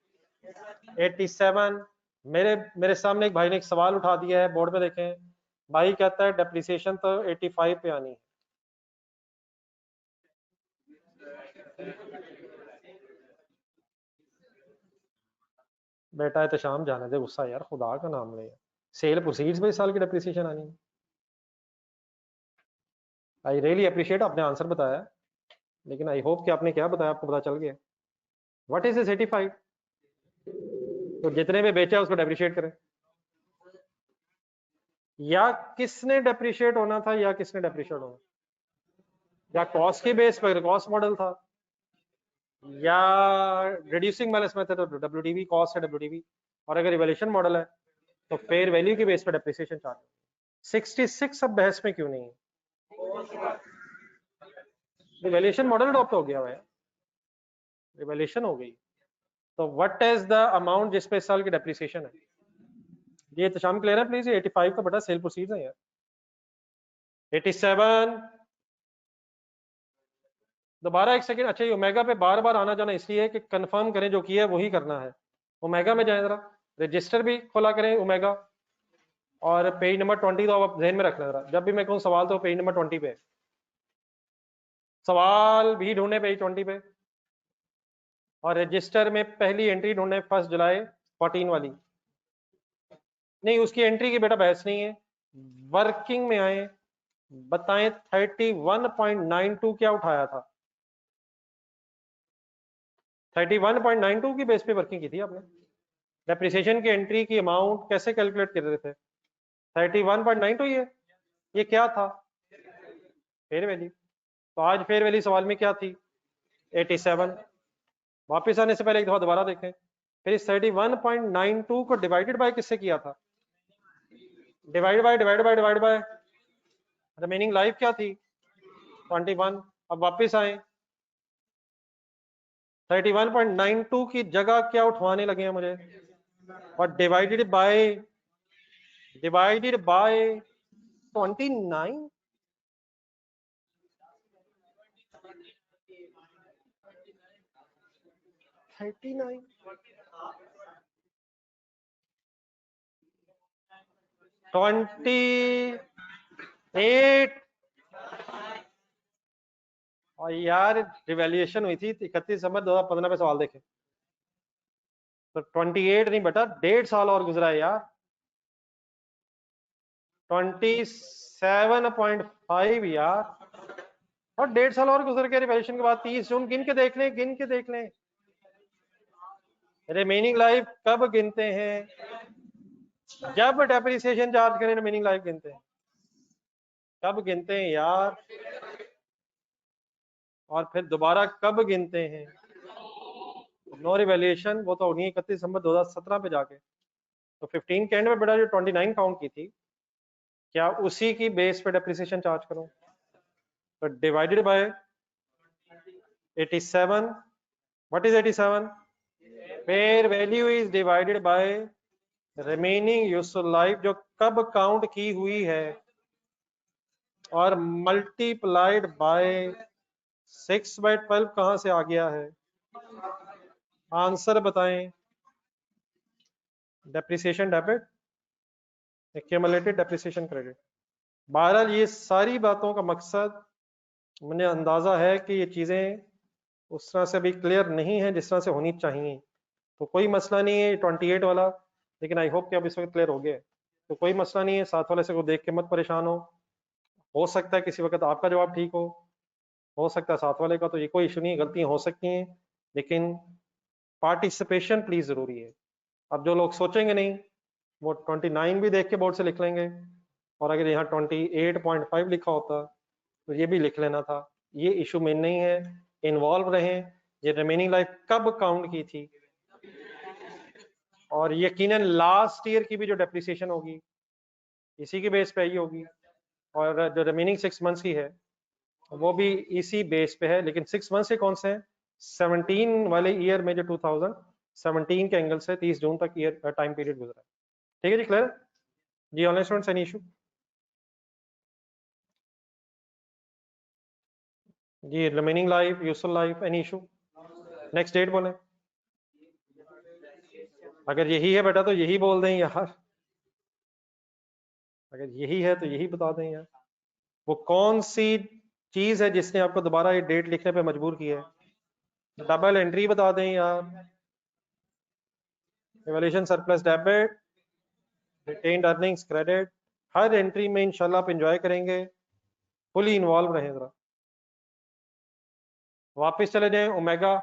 87। मेरे सामने एक भाई ने एक सवाल उठा दिया है, बोर्ड पे देखें, भाई कहता है डेप्रिसिएशन तो 85 पे आनी है। बेटा तो शाम जाने दे, गुस्सा यार, खुदा का नाम ले। सेल प्रोसीड्स में इस साल की डेप्रिसिएशन आनी है। आई रियली अप्रिशिएट आपने आंसर बताया, लेकिन आई होप कि आपने क्या बताया आपको पता चल गया। What is this 85? तो जितने में बेचा उसको डेप्रिशिएट करें, या किसने डेप्रिशिएट होना था या किसने डेप्रिशिएट होना, या कॉस्ट के बेस पर कॉस्ट मॉडल था, या रिड्यूसिंग बैलेंस मेथड तो WDV कॉस्ट है WDV, और अगर इवैल्यूएशन मॉडल है तो फेयर वैल्यू की बेस पर डेप्रिसिएशन चार्ज। 66 अब बहस में क्यों नहीं है? रिवैल्यूएशन मॉडल अडॉप्ट हो गया है, रिवैल्यूएशन हो गई। तो व्हाट इज द अमाउंट जिस पे इस साल की डेप्रिसिएशन है? ये तो शाम क्लियर है प्लीज? 85 का बटा सेल प्रोसीड्स है यार। 87 दोबारा एक सेकंड। अच्छा ये ओमेगा पे बार बार आना जाना इसलिए कि कंफर्म करें जो किया है वही करना है। ओमेगा में जाए जरा, रजिस्टर भी खोला करें ओमेगा, और पेज नंबर 20 तो आप ध्यान में रखना जरा, जब भी मैं कहूँ सवाल तो पेज नंबर 20 पे सवाल भी ढूंढे, पेज 20 पे। और रजिस्टर में पहली एंट्री ढूंढे 1 जुलाई 14 वाली। नहीं उसकी एंट्री की बेटा बहस नहीं है, वर्किंग में आए, बताएं 31.92 क्या उठाया था? 31.92 की बेस पे वर्किंग की थी आपने। डेप्रिसिएशन की एंट्री की अमाउंट कैसे कैलकुलेट कर रहे थे? 31.92 ये क्या था? Fair value. तो आज फेयर वैल्यू सवाल में क्या थी? 87। वापस आने से पहले एक दफा दोबारा देखें, फिर इस 31.92 को डिवाइडेड बाय किससे किया था? डिवाइड बाय रिमेनिंग लाइफ क्या थी? 21। अब वापस आए, 31.92 की जगह क्या उठवाने लगे हैं मुझे? और डिवाइडेड बाय 29। 39 28। और यार रिवैल्यूएशन हुई थी 31 दिसंबर 2015 पे, सवाल देखें तो 28 नहीं बेटा, 1.5 साल और गुजरा है यार। 27.5 यार, और 1.5 साल और गुजर के रिवैल्यूएशन के बाद 30 जून गिन के देख लें, गिन के देख लें। रिमेनिंग लाइफ कब गिनते हैं? जब डेप्रिसिएशन चार्ज करें रिमेनिंग लाइफ गिनते हैं। कब गिनते हैं यार? और फिर दोबारा कब गिनते हैं? नो रिवैल्यूएशन वो तो होनी है 31 दिसंबर 2017 पे जाके। तो 15 के एंड में बेटा जो 29 काउंट की थी, क्या उसी की बेस पे डेप्रिसिएशन चार्ज करूं? तो divided by 87। What is 87? Fair value is divided by remaining useful life जो कब काउंट की हुई है, और मल्टीप्लाइड बाय 6/12 कहां से आ गया है? आंसर बताएं। Depreciation debit, accumulated depreciation credit. बहरहाल ये सारी बातों का मकसद, मुझे अंदाजा है कि ये चीजें उस तरह से अभी क्लियर नहीं है जिस तरह से होनी चाहिए। तो कोई मसला नहीं है 28 वाला, लेकिन आई होप कि अब इस वक्त क्लियर हो गया। तो कोई मसला नहीं है, साथ वाले से को देख के मत परेशान हो सकता है किसी वक्त आपका जवाब ठीक हो सकता है साथ वाले का, तो ये कोई इशू नहीं है, गलतियां हो सकती हैं, लेकिन पार्टिसिपेशन प्लीज जरूरी है। अब जो लोग सोचेंगे नहीं वो 29 भी देख के बोर्ड से लिख लेंगे, और अगर यहाँ 28.5 लिखा होता तो ये भी लिख लेना था। ये इशू मेन नहीं है, इन्वॉल्व रहें। ये रिमेनिंग लाइफ कब काउंट की थी, और यकीनन लास्ट ईयर की भी जो डेप्रिसिएशन होगी इसी की बेस पे ही होगी, और जो रिमेनिंग 6 मंथ्स की है वो भी इसी बेस पे है। लेकिन 6 मंथ्स से कौन से हैं? 17 वाले ईयर में जो 2017 के एंगल से 30 जून तक ईयर टाइम पीरियड गुजरा है। ठीक है जी, क्लियर जी? Online students any issue? जी remaining life, useful life, any issue? Next date बोले। अगर यही है बेटा तो यही बोल दें यार, अगर यही है तो यही बता दें यार। वो कौन सी चीज है जिसने आपको दोबारा ये डेट लिखने पे मजबूर किया है? डबल एंट्री बता दें यार। Revaluation surplus debit, retained earnings credit, हर एंट्री में इंशाल्लाह आप एंजॉय करेंगे। फुली इन्वॉल्व रहें जरा। वापस चले जाएं ओमेगा,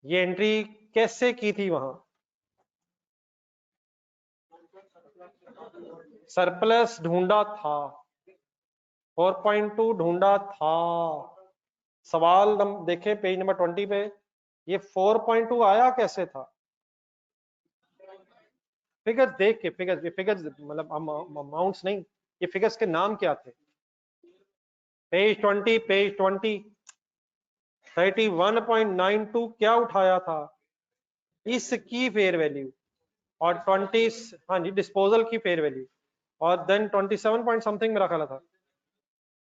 ये एंट्री कैसे की थी वहां? सरप्लस ढूंढा था, 4.2 ढूंढा था। सवाल देखें पेज नंबर 20 पे, ये 4.2 आया कैसे था? फिगर्स देख के, फिगर्स मतलब अमाउंट्स नहीं, ये फिगर्स के नाम क्या थे? पेज 20, पेज 20 31.92 क्या उठाया था? इसकी फेयर वैल्यू, और 20, हाँ जी, डिस्पोजल की फेयर वैल्यू, और देन 27 पॉइंट समथिंग मेरा ख्याल था,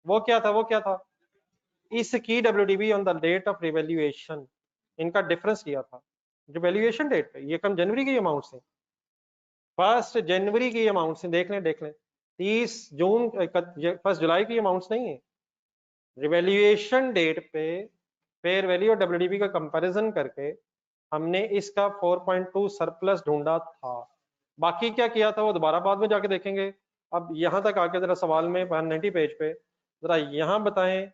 वो क्या था? वो क्या था? इसकी WDB on the date of revaluation, इनका डिफरेंस किया था जो वैल्यूएशन डेट पे। ये कम जनवरी की अमाउंट से, 1 जनवरी की अमाउंट से, देख लें 30 जून 1 जुलाई की अमाउंट्स नहीं है। रिवैल्यूएशन डेट पे फेयर वैल्यू और डब्ल्यूडीबी का कंपैरिजन करके हमने इसका 4.2 सरप्लस ढूंढा था। बाकी क्या किया था वो दोबारा बाद में जाके देखेंगे। अब यहां तक आके जरा सवाल में 190 पेज पे जरा यहां बताएं,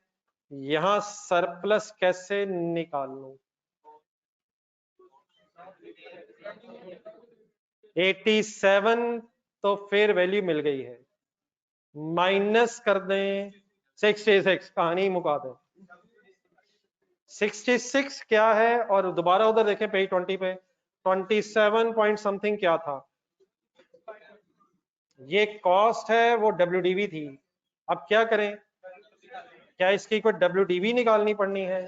यहां सरप्लस कैसे निकालूं? 87 तो फेयर वैल्यू मिल गई है, माइनस कर दें 66, कहानी मुका दें। 66 क्या है? और दोबारा उधर देखें पेज 20 पे 27 पॉइंट समथिंग क्या था? ये कॉस्ट है, वो डब्ल्यूडीवी थी। अब क्या करें? क्या इसकी कोई डब्ल्यूडीवी निकालनी पड़नी है?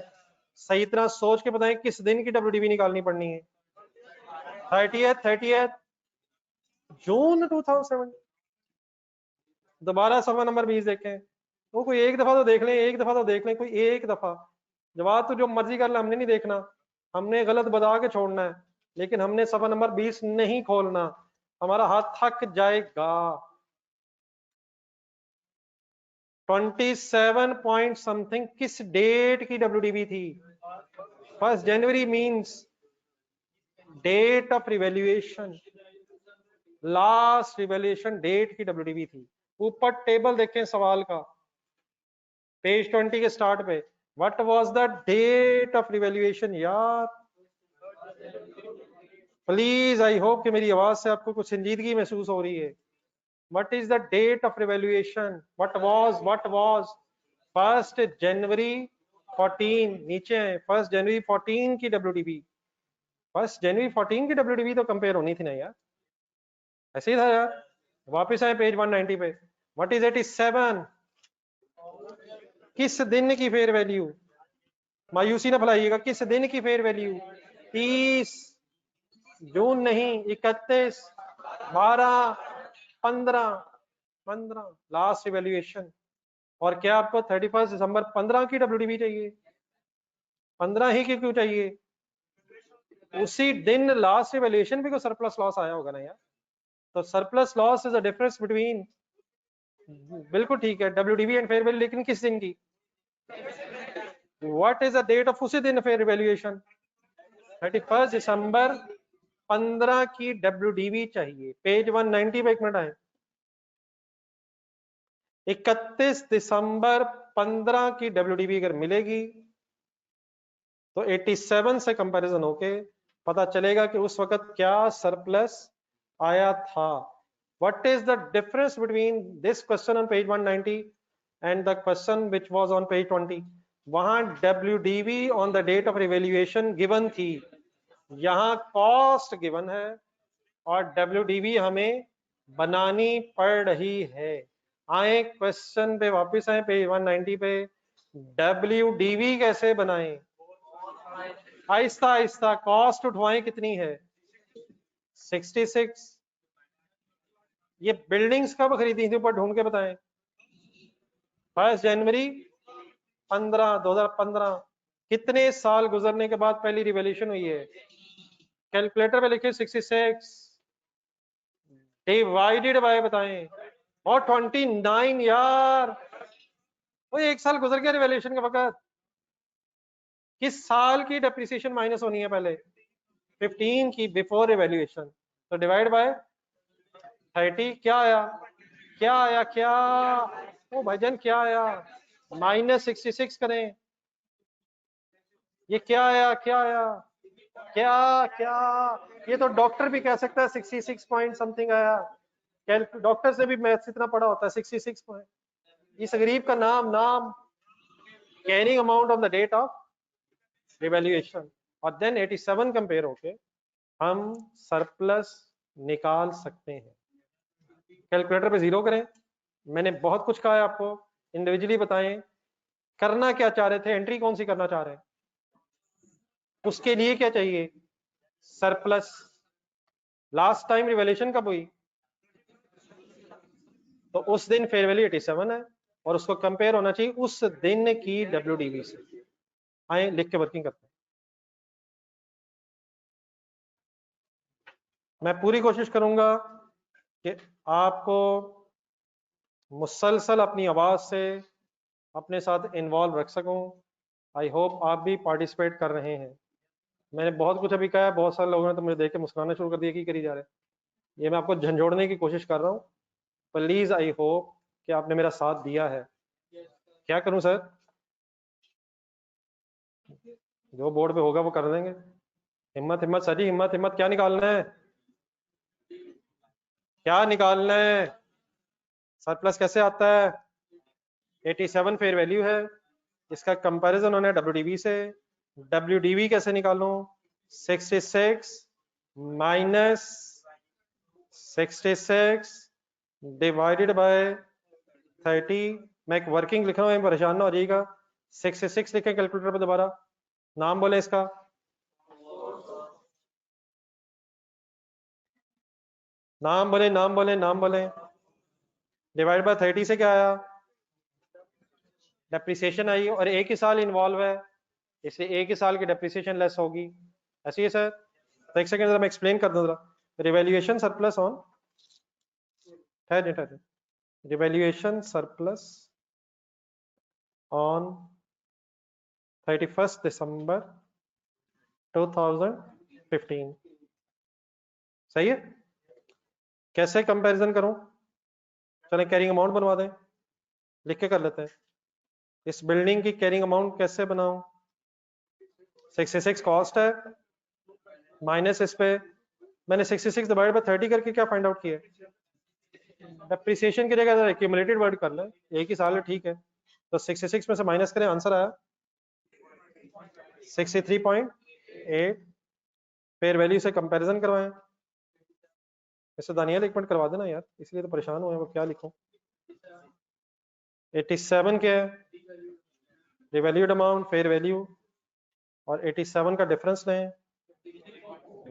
सही तरह सोच के बताएं किस दिन की डब्ल्यूडीवी निकालनी पड़नी है? 30 जून 2007। दोबारा सफा नंबर 20 देखें, वो कोई एक दफा तो देख लें, एक दफा तो देख लें, कोई एक दफा। जवाब तो जो मर्जी कर ले, हमने नहीं देखना, हमने गलत बता के छोड़ना है, लेकिन हमने सफा नंबर 20 नहीं खोलना, हमारा हाथ थक जाएगा। 27 पॉइंट समथिंग किस डेट की डब्ल्यूडीबी थी? 1 January means date of revaluation, last revaluation date की डब्ल्यूडीबी थी। ऊपर टेबल देखें सवाल का, पेज 20 के स्टार्ट पे, what was the date of revaluation यार? प्लीज, आई होप कि मेरी आवाज से आपको कुछ संजीदगी महसूस हो रही है। What is the date of revaluation? What was 1 January 14, नीचे है 1 जनवरी 14 की डब्ल्यूडीबी। 1 जनवरी 14 की डब्ल्यूडीबी तो कंपेयर होनी थी ना यार, ऐसे ही था यार। वापस आए पेज 190 पे, व्हाट इज 87? किस दिन की फेयर वैल्यू? मायूसी ना फैलाइएगा, किस दिन की फेयर वैल्यू? 30 जून नहीं, 31, 12, 15 लास्ट इवेल्युएशन। और क्या आपको 31 दिसंबर 15 की डब्ल्यूडीबी चाहिए? 15 ही की क्यों चाहिए? उसी दिन लास्ट इवेल्युएशन भी को सरप्लस लॉस आया होगा ना यार। तो surplus loss is a difference between, बिल्कुल ठीक है, डब्ल्यूडीबी एंड फेयर वैल्यू, लेकिन किस दिन की? What is the date of उसी दिन फेयर वैल्यूएशन? 31 दिसंबर 15 की डब्ल्यूडीबी चाहिए। पेज 190 पे एक मिनट आए, 31 दिसंबर 15 की डब्ल्यूडीबी अगर मिलेगी तो 87 से कंपैरिजन होके पता चलेगा कि उस वक्त क्या सरप्लस आया था। What is the difference between this question on page 190 and the question which was on page 20? वहां WDB on the date of revaluation given थी, यहाँ कॉस्ट गिवन है, और डब्ल्यूडीबी हमें बनानी पड़ रही है। आए क्वेश्चन पे वापस आए, पेज 190 पे, डब्ल्यूडीबी कैसे बनाएं? आहिस्ता आहिस्ता, कॉस्ट उठवाएं, कितनी है? 66। ये बिल्डिंग्स कब खरीदी थी ऊपर ढूंढ के बताएं। 1 जनवरी 2015। कितने साल गुजरने के बाद पहली रिवॉल्यूशन हुई है? कैलकुलेटर पे लिखे 66 डिवाइडेड बाय बताएं, और 29 यार, वो एक साल गुजर गया रिवॉल्यूशन के वक्त। किस साल की डेप्रिसिएशन माइनस होनी है पहले? 15 की बिफोर रिवैल्यूएशन, तो डिवाइड बाय 30। क्या आया? क्या आया? क्या ओ भाईजान क्या आया? -66 करें, ये क्या आया? क्या आया? क्या क्या? ये तो डॉक्टर भी कह सकता है 66 पॉइंट समथिंग आया, डॉक्टर से भी मैथ्स इतना पढ़ा होता है। 66 पॉइंट, इस गरीब का नाम carrying amount on the date of revaluation, और देन 87 कंपेयर होके हम सरप्लस निकाल सकते हैं। कैलकुलेटर पे 0 करें। मैंने बहुत कुछ कहा है आपको, इंडिविजुअली बताएं करना क्या चाह रहे थे, एंट्री कौन सी करना चाह रहे हैं, उसके लिए क्या चाहिए, सरप्लस। लास्ट टाइम रिवैल्यूएशन कब हुई, तो उस दिन फेयर वैल्यू 87 है और उसको कंपेयर होना चाहिए उस दिन की WDV से। आए लिख के वर्किंग करते हैं। मैं पूरी कोशिश करूंगा कि आपको मुसलसल अपनी आवाज से अपने साथ इन्वॉल्व रख सकूं। आई होप आप भी पार्टिसिपेट कर रहे हैं। मैंने बहुत कुछ अभी कहा है, बहुत सारे लोगों ने तो मुझे देख के मुस्कुराना शुरू कर दिया कि करी जा रहे हैं। ये मैं आपको झंझोड़ने की कोशिश कर रहा हूँ। प्लीज आई होप कि आपने मेरा साथ दिया है। क्या करूं सर, जो बोर्ड पे होगा वो कर देंगे। हिम्मत हिम्मत सर जी, हिम्मत हिम्मत। क्या निकालना है, क्या निकालना है, सरप्लस कैसे आता है, 87 फेयर वैल्यू है, इसका कंपैरिजन होना है WDV से। WDV कैसे निकालूं, 66 माइनस 66 डिवाइडेड बाय 30। मैं एक वर्किंग लिख रहा हूँ, परेशान ना हो जाइएगा। 66 लिखें कैलकुलेटर पे दोबारा, नाम बोले इसका, नाम बोले नाम बोले नाम बोले। डिवाइड बाय 30 से क्या आया, डेप्रिसिएशन आई, और एक ही साल इन्वॉल्व है इसलिए एक ही साल की डेप्रिसिएशन लेस होगी। ऐसी है सर। तो एक सेकंड जरा मैं एक्सप्लेन कर दूं जरा। रिवैल्यूएशन सरप्लस ऑन, ठहर रिवैल्यूएशन सरप्लस ऑन 31 दिसंबर 2015। सही है। कैसे कंपैरिजन करूं, चलें कैरिंग अमाउंट बनवा दें, लिख के कर लेते हैं। इस बिल्डिंग की कैरिंग अमाउंट कैसे बनाऊं, 66 कॉस्ट है माइनस इस पे मैंने 66 डिवाइड बाय 30 करके क्या फाइंड आउट किया, डेप्रिसिएशन की जगह एक्यूमुलेटेड वर्ड कर लें, एक ही साल है ठीक है। तो 66 में से माइनस करें, आंसर आया 63.8। फेयर वैल्यू से कंपैरिजन करवाएं। इससे दानियाल एक मिनट करवा देना यार, इसलिए तो परेशान हुए, वो क्या लिखूं। 87 क्या है, रिवैल्यूड अमाउंट फेयर वैल्यू, और 87 का डिफरेंस लें।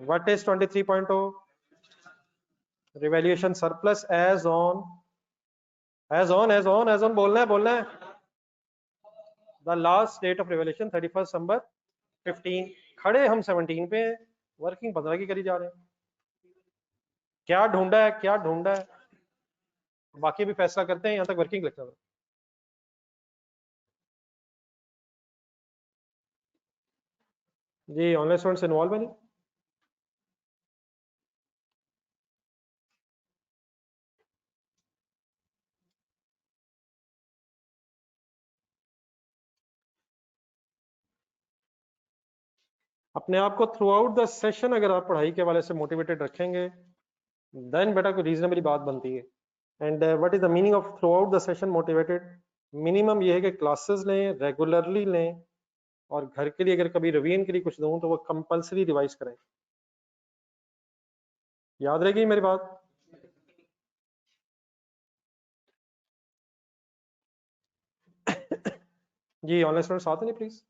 What is 23.0, revaluation surplus as on, as on बोलना है। The last date of revaluation 31 दिसंबर 15। खड़े हम 17 पे हैं, वर्किंग 15 की करी जा रहे हैं। क्या ढूंढा है, क्या ढूंढा है, बाकी भी फैसला करते हैं, यहां तक वर्किंग लिखता है। जी ऑनलाइन स्टूडेंट्स इन्वॉल्व है नहीं। अपने आप को थ्रू आउट द सेशन अगर आप पढ़ाई के वाले से मोटिवेटेड रखेंगे देन बेटा कोई रीजनेबली बात बनती है। And what is the meaning of through out the session motivated, minimum ये है कि क्लासेस लें, रेगुलरली लें, और घर के लिए अगर कभी रिवीजन के लिए कुछ दूं तो वो कंपलसरी रिवाइज करें। याद रहेगी मेरी बात। जी ऑनलाइन स्टूडेंट्स आते नहीं प्लीज।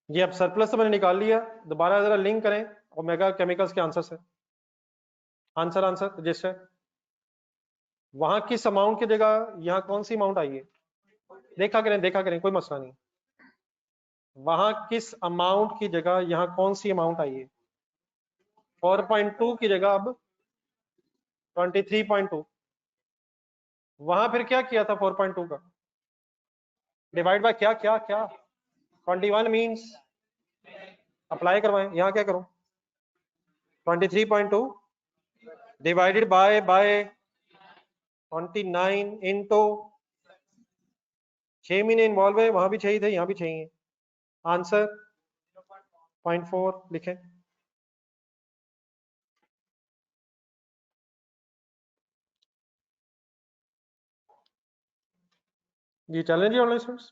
जी अब सरप्लस तो मैंने निकाल लिया, दोबारा जरा लिंक करें ओमेगा केमिकल्स के आंसर से। आंसर आंसर रजिस्टर, वहां किस अमाउंट की जगह यहाँ कौन सी अमाउंट आई है, देखा करें कोई मसला नहीं। वहां किस अमाउंट की जगह यहाँ कौन सी अमाउंट आई है, 4.2 की जगह अब 23.2। वहां फिर क्या किया था 4.2 का, डिवाइड बाय क्या क्या क्या 21 मींस अप्लाई करवाएं। यहाँ क्या करूं, 23.2 डिवाइडेड बाय 29 इनटू 6 महीने इन्वॉल्व है, वहां भी चाहिए थे यहाँ भी चाहिए। आंसर 0.4 लिखें। जी चलें जी ऑनलाइन स्टूडेंट्स।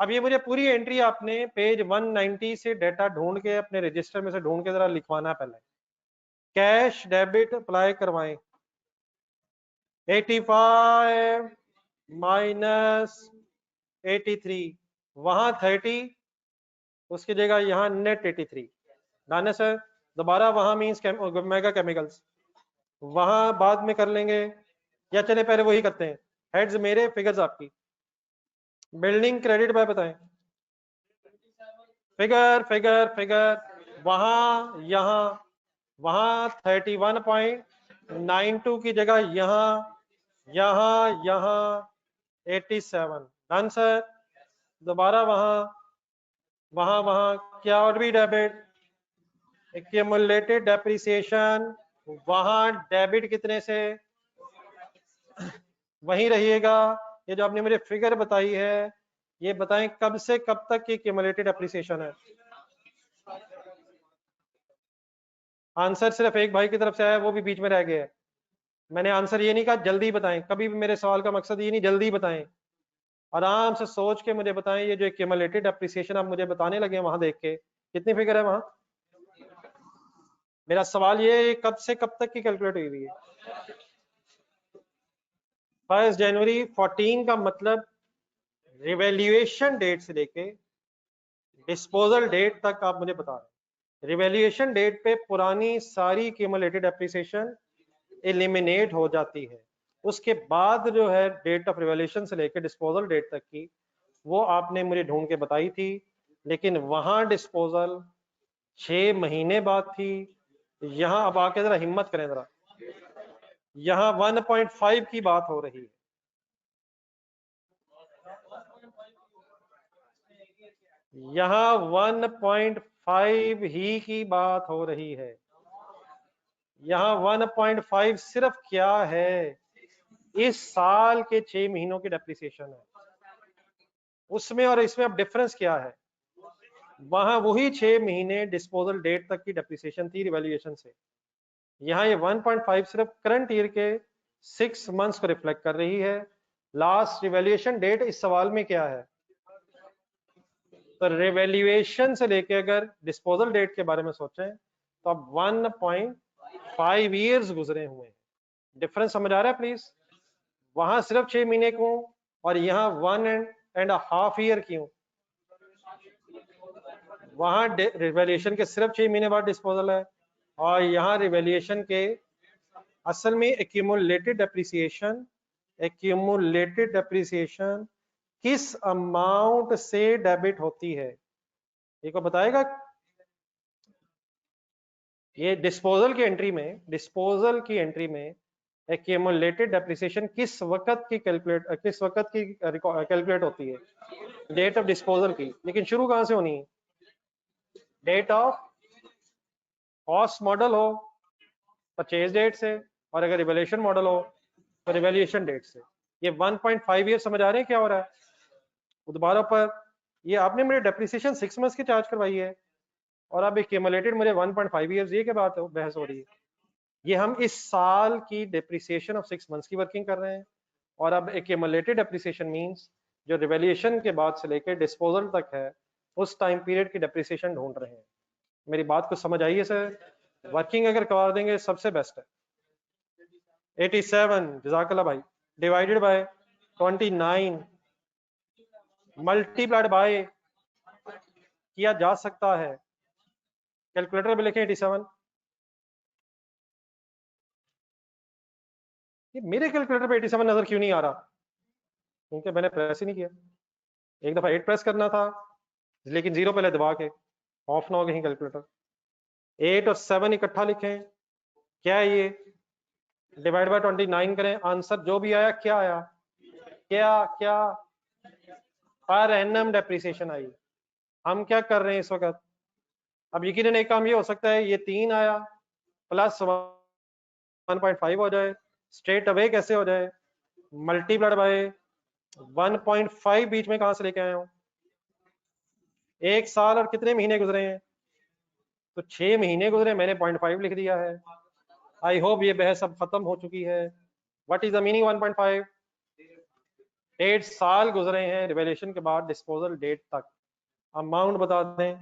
अब ये मुझे पूरी एंट्री आपने पेज 190 से डेटा ढूंढ के अपने रजिस्टर में से ढूंढ के जरा लिखवाना है। पहले कैश डेबिट अप्लाई करवाएं, 85 माइनस 83, वहां 30, उसकी जगह यहाँ नेट 83। डन है सर। दोबारा वहां मीन्स मेगा केमिकल्स, वहां बाद में कर लेंगे, या चले पहले वही करते हैं। हेड्स मेरे, फिगर्स आपकी। बिल्डिंग क्रेडिट बाय बताएं, फिगर फिगर फिगर, वहां यहाँ, वहां 31.92 की जगह यहाँ, यहाँ 87। Done sir. दोबारा वहां, वहां क्या और भी डेबिट, एक्यूमुलेटेड डेप्रिसिएशन, वहां डेबिट कितने से, वहीं रहिएगा। ये जो आपने मुझे फिगर बताई है, ये बताएं कब से कब तक की एक्यूमुलेटेड डेप्रिसिएशन है। आंसर सिर्फ एक भाई की तरफ से आया, वो भी बीच में रह गया है। मैंने आंसर ये नहीं कहा जल्दी बताएं, कभी भी मेरे सवाल का मकसद ये नहीं जल्दी बताएं, आराम से सोच के मुझे बताएं। ये जो एक्यूमुलेटेड डेप्रिसिएशन आप मुझे बताने लगे वहां देख के, कितनी फिगर है वहां? मेरा सवाल ये कब से कब तक की कैलकुलेट हुई है? 1 जनवरी 14 का मतलब रिवैल्यूएशन डेट से लेके डिस्पोजल डेट तक आप मुझे बता रहे हैं। रिवैल्यूएशन डेट पे पुरानी सारी क्यूमुलेटेड एप्रिसिएशन एलिमिनेट हो जाती है। उसके बाद जो है डेट ऑफ रिवैल्यूएशन से लेकर डिस्पोजल डेट तक की, वो आपने मुझे ढूंढ के बताई थी, लेकिन वहां डिस्पोजल 6 महीने बाद थी। यहां अब आके जरा हिम्मत करें जरा, यहां 1.5 की बात हो रही है। यहां 1.5 ही की बात हो रही है। यहां 1.5 सिर्फ क्या है, इस साल के 6 महीनों की डेप्रिसिएशन है। उसमें और इसमें अब डिफरेंस क्या है? वहां वही 6 महीने डिस्पोजल डेट तक की डेप्रिसिएशन थी रिवैल्यूएशन से। यहाँ ये 1.5 सिर्फ करंट ईयर के 6 मंथ्स को रिफ्लेक्ट कर रही है। लास्ट रिवैल्यूएशन डेट इस सवाल में क्या है? तो रिवैल्यूएशन से लेके अगर डिस्पोजल डेट के बारे में सोचें तो अब 1.5 ईयर्स गुजरे हुए हैं। डिफरेंस समझ आ रहा है प्लीज? वहां सिर्फ 6 महीने क्यों और यहाँ 1.5 ईयर क्यों? वहां रिवैल्यूएशन के सिर्फ 6 महीने बाद डिस्पोजल है, और यहाँ रिवैल्यूएशन के असल में एक्यूमुलेटेड डेप्रिसिएशन किस अमाउंट से डेबिट होती है, ये को बताएगा? ये डिस्पोजल की एंट्री में एक्यूमुलेटेड डेप्रिसिएशन किस वक्त की कैलकुलेट होती है? डेट ऑफ डिस्पोजल की। लेकिन शुरू कहां से होनी है? डेट ऑफ कॉस्ट मॉडल हो परचेज डेट से, और अगर रिवैल्यूएशन मॉडल हो तो रिवैल्यूएशन डेट से। ये 1.5 ईयर समझ आ रहे हैं क्या हो रहा है? दोबारा पर ये आपने मेरे डेप्रिसिएशन 6 मंथ्स की चार्ज करवाई है, और अब एक्यूमुलेटेड मुझे 1.5 ईयर्स, ये क्या बात है, बहस हो रही है? ये हम इस साल की डेप्रिसिएशन ऑफ 6 मंथ्स की वर्किंग कर रहे हैं, और अब एक्यूमुलेटेड डेप्रिसिएशन मींस जो रिवैल्यूएशन के बाद से लेकर डिस्पोजल तक है उस टाइम पीरियड की डेप्रिसिएशन ढूंढ रहे हैं। मेरी बात को समझ आई है सर? वर्किंग अगर करवा देंगे सबसे बेस्ट है। 87 जज़ाकल्लाह भाई, डिवाइडेड बाय 29 मल्टीप्लाइड बाय किया जा सकता है। कैलकुलेटर पे लिखें 87। ये मेरे कैलकुलेटर पे 87 नजर क्यों नहीं आ रहा? क्योंकि मैंने प्रेस ही नहीं किया। एक दफा 8 प्रेस करना था, लेकिन 0 पहले दबा के, ऑफ ना हो कहीं कैलकुलेटर। 8 और 7 इकट्ठा लिखें, क्या है ये? डिवाइड बाय 29 करें, आंसर जो भी आया क्या आया? क्या क्या पर एनम डेप्रिसिएशन आई। हम क्या कर रहे हैं इस वक्त? अब यकीनन एक काम ये हो सकता है, ये 3 आया प्लस 1.5 हो जाए, स्ट्रेट अवे कैसे हो जाए? मल्टीप्लाइड बाय 1.5 बीच में कहां से लेके आया हूं? 1 साल और कितने महीने गुजरे हैं? तो 6 महीने गुजरे, मैंने 0.5 लिख दिया है। आई होप ये बहस अब खत्म हो चुकी है। What is the meaning 1.5? 1.5 साल गुजरे हैं रिवेलेशन के बाद डिस्पोजल डेट तक। अमाउंट बता दें।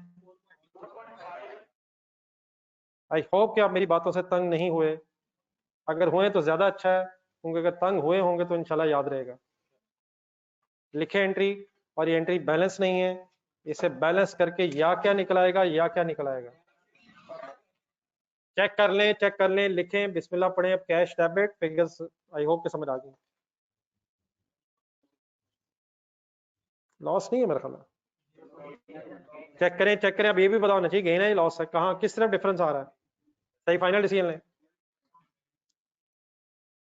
आई होप कि आप मेरी बातों से तंग नहीं हुए, अगर हुए तो ज्यादा अच्छा है, क्योंकि अगर तंग हुए होंगे तो इंशाल्लाह याद रहेगा। लिखे एंट्री, और ये एंट्री बैलेंस नहीं है, इसे बैलेंस करके या क्या निकल आएगा या क्या निकल आएगा। चेक कर लें, चेक कर लें, लिखें, बिस्मिल्लाह पढ़ें। अब cash debit figures I hope के समझ आ गई। लॉस नहीं है मेरे ख्याल में। चेक करें, चेक करें। अब ये भी पता होना चाहिए गेन है लॉस है, कहाँ किस तरफ डिफरेंस आ रहा है। सही फाइनल डिसीजन लें।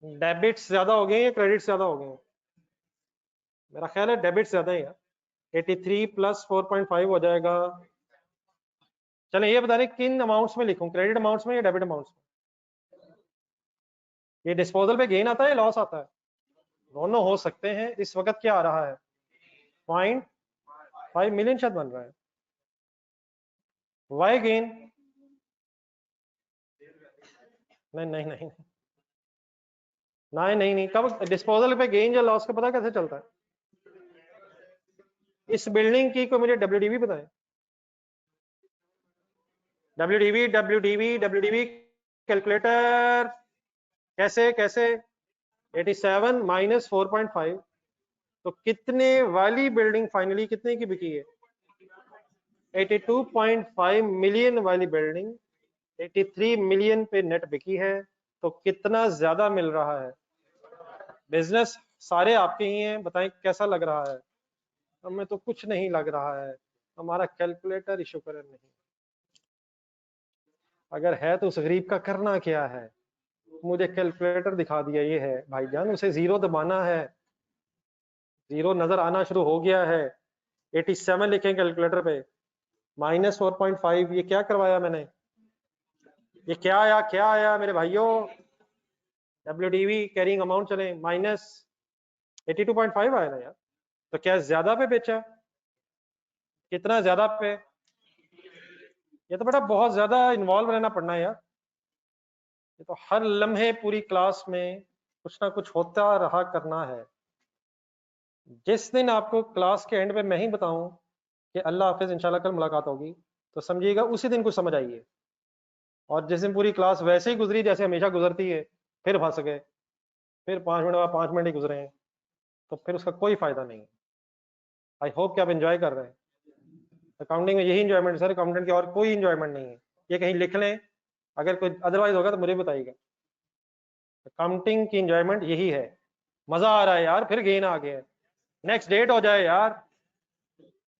डेबिट्स ज्यादा हो गए या क्रेडिट ज्यादा हो गए? मेरा ख्याल है डेबिट ज्यादा ही है। 83 प्लस 4.5 हो जाएगा। चलें ये बता दें किन अमाउंट्स में लिखूं, क्रेडिट अमाउंट्स में या डेबिट अमाउंट्स में? ये डिस्पोजल पे गेन आता है लॉस आता है? दोनों हो सकते हैं। इस वक्त क्या आ रहा है? 0.5 मिलियन शायद बन रहा है। Why gain? नहीं नहीं नहीं नहीं नहीं नहीं, कब डिस्पोजल पे गेन या लॉस का पता कैसे चलता है? इस बिल्डिंग की कोई मुझे डब्ल्यूडीवी बताएं। WDV WDV WDV calculator. कैसे कैसे? 87 माइनस 4.5, तो कितने वाली बिल्डिंग फाइनली कितने की बिकी है? 82.5 मिलियन वाली बिल्डिंग 83 मिलियन पे नेट बिकी है, तो कितना ज्यादा मिल रहा है? बिजनेस सारे आपके ही हैं, बताएं कैसा लग रहा है? हमें तो कुछ नहीं लग रहा है, हमारा कैलकुलेटर इशू कर नहीं। अगर है तो उस गरीब का करना क्या है? मुझे कैलकुलेटर दिखा दिया ये है भाईजान, उसे जीरो दबाना है। जीरो नजर आना शुरू हो गया है। 87 लिखें कैलकुलेटर पे, माइनस 4.5, ये क्या करवाया मैंने? ये क्या आया मेरे भाइयों? डब्ल्यूडीवी कैरिंग अमाउंट चले, माइनस 82.5 आया ना यार। तो क्या ज्यादा पे बेचा? कितना ज्यादा पे? ये तो बेटा बहुत ज्यादा इन्वॉल्व रहना पड़ना है यार। ये तो हर लम्हे पूरी क्लास में कुछ ना कुछ होता रहा करना है। जिस दिन आपको क्लास के एंड में मैं ही बताऊं कि अल्लाह हाफिज इंशाल्लाह कल मुलाकात होगी, तो समझिएगा उसी दिन कुछ समझ आई है। और जिस दिन पूरी क्लास वैसे ही गुजरी जैसे हमेशा गुजरती है, फिर फंस गए, फिर 5 मिनट बाद 5 मिनट ही गुजरे हैं, तो फिर उसका कोई फायदा नहीं है। आई होप कि आप एंजॉय कर रहे हैं। अकाउंटिंग में यही इंजॉयमेंट सर, अकाउंटेंट की और कोई इंजॉयमेंट नहीं है। ये कहीं लिख लें, अगर कोई अदरवाइज होगा तो मुझे बताइएगा। अकाउंटिंग की इंजॉयमेंट यही है। मजा आ रहा है यार, फिर गेन आ गया है, नेक्स्ट डेट हो जाए यार।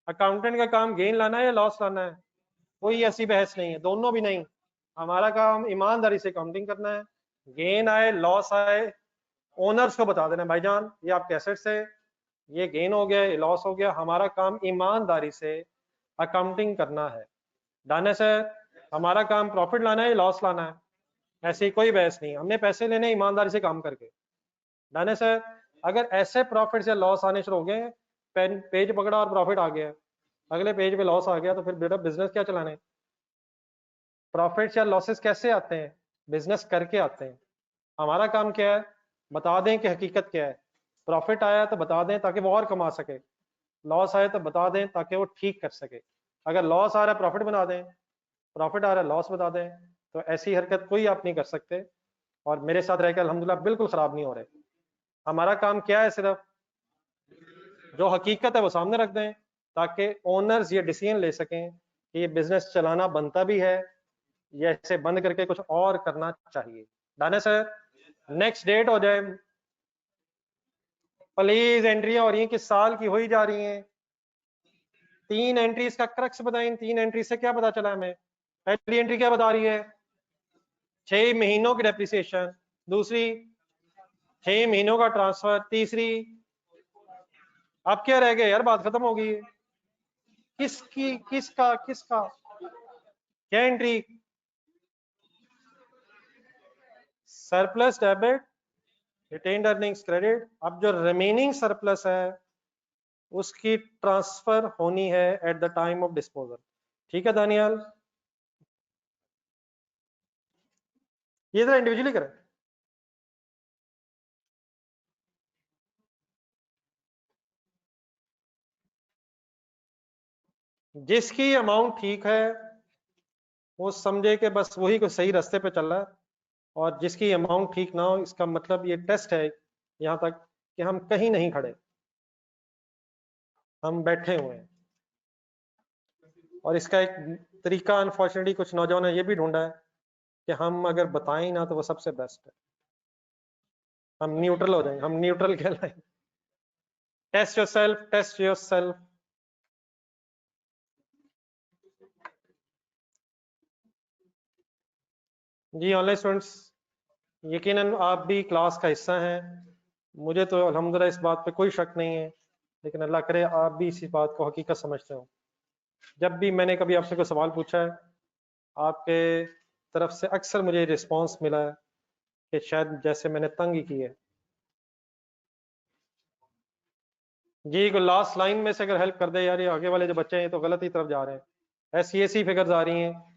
अकाउंटेंट का काम गेन लाना है या लॉस लाना है? कोई ऐसी बहस नहीं है, दोनों भी नहीं। हमारा काम ईमानदारी से अकाउंटिंग करना है। गेन आए लॉस आए, ओनर्स को बता देना भाईजान ये आपके एसेट्स है, ये गेन हो गया, ये लॉस हो गया। हमारा काम ईमानदारी से अकाउंटिंग करना है। डन है सर? हमारा काम प्रॉफिट लाना है, लॉस लाना है, ऐसी कोई बहस नहीं। हमने पैसे लेने ईमानदारी से काम करके। डन है सर? अगर ऐसे प्रॉफिट या लॉस आने शुरू हो गए, पेन पेज पकड़ा और प्रॉफिट आ गया, अगले पेज पे लॉस आ गया, तो फिर बेटा बिजनेस क्या चलाने? प्रॉफिट या लॉसेस कैसे आते हैं? बिजनेस करके आते हैं। हमारा काम क्या है? बता दें कि हकीकत क्या है। प्रॉफिट आया तो बता दें ताकि वो और कमा सके, लॉस आया तो बता दें ताकि वो ठीक कर सके। अगर लॉस आ रहा है प्रॉफिट बना दें, प्रॉफिट आ रहा है लॉस बता दें। तो ऐसी हरकत कोई आप नहीं कर सकते, और मेरे साथ रहकर अल्हम्दुलिल्लाह बिल्कुल खराब नहीं हो रहे। हमारा काम क्या है? सिर्फ जो हकीकत है वो सामने रख दें, ताकि ओनर्स ये डिसीजन ले सकें कि ये बिजनेस चलाना बनता भी है या इसे बंद करके कुछ और करना चाहिए। डन है सर? नेक्स्ट डेट हो जाए प्लीज। एंट्रियां हो रही हैं किस साल की हो ही जा रही हैं। 3 एंट्रीज का क्रक्स बताएं, इन 3 एंट्री से क्या पता चला हमें? पहली एंट्री क्या बता रही है? 6 महीनों की डेप्रिसिएशन। दूसरी 6 महीनों का ट्रांसफर। तीसरी, अब क्या रह गया यार, बात खत्म हो गई है। किसकी किसका किसका क्या entry? Surplus debit, retained earnings credit. अब जो रिमेनिंग सरप्लस है उसकी ट्रांसफर होनी है at the time of disposal. ठीक है दानियाल? ये जरा इंडिविजुअली करें। जिसकी अमाउंट ठीक है वो समझे कि बस वही को सही रास्ते पे चल रहा है, और जिसकी अमाउंट ठीक ना हो, इसका मतलब ये टेस्ट है यहाँ तक कि हम कहीं नहीं खड़े, हम बैठे हुए हैं। और इसका एक तरीका अनफॉर्चुनेटली कुछ नौजवानों ने ये भी ढूंढा है कि हम अगर बताएं ना तो वो सबसे बेस्ट है, हम न्यूट्रल हो जाएंगे, हम न्यूट्रल कहलाएंगे। Test yourself, test yourself. जी ऑनलाइन स्टूडेंट्स, यकीनन आप भी क्लास का हिस्सा हैं, मुझे तो अल्हम्दुलिल्लाह इस बात पे कोई शक नहीं है, लेकिन अल्लाह करे आप भी इसी बात को हकीकत समझते हो। जब भी मैंने कभी आपसे कोई सवाल पूछा है, आपके तरफ से अक्सर मुझे रिस्पांस मिला है कि शायद जैसे मैंने तंग ही की है। जी को लास्ट लाइन में से अगर हेल्प कर दे यार, ये आगे वाले जो बच्चे हैं तो गलत ही तरफ जा रहे हैं। ऐसी फिगर्स आ रही हैं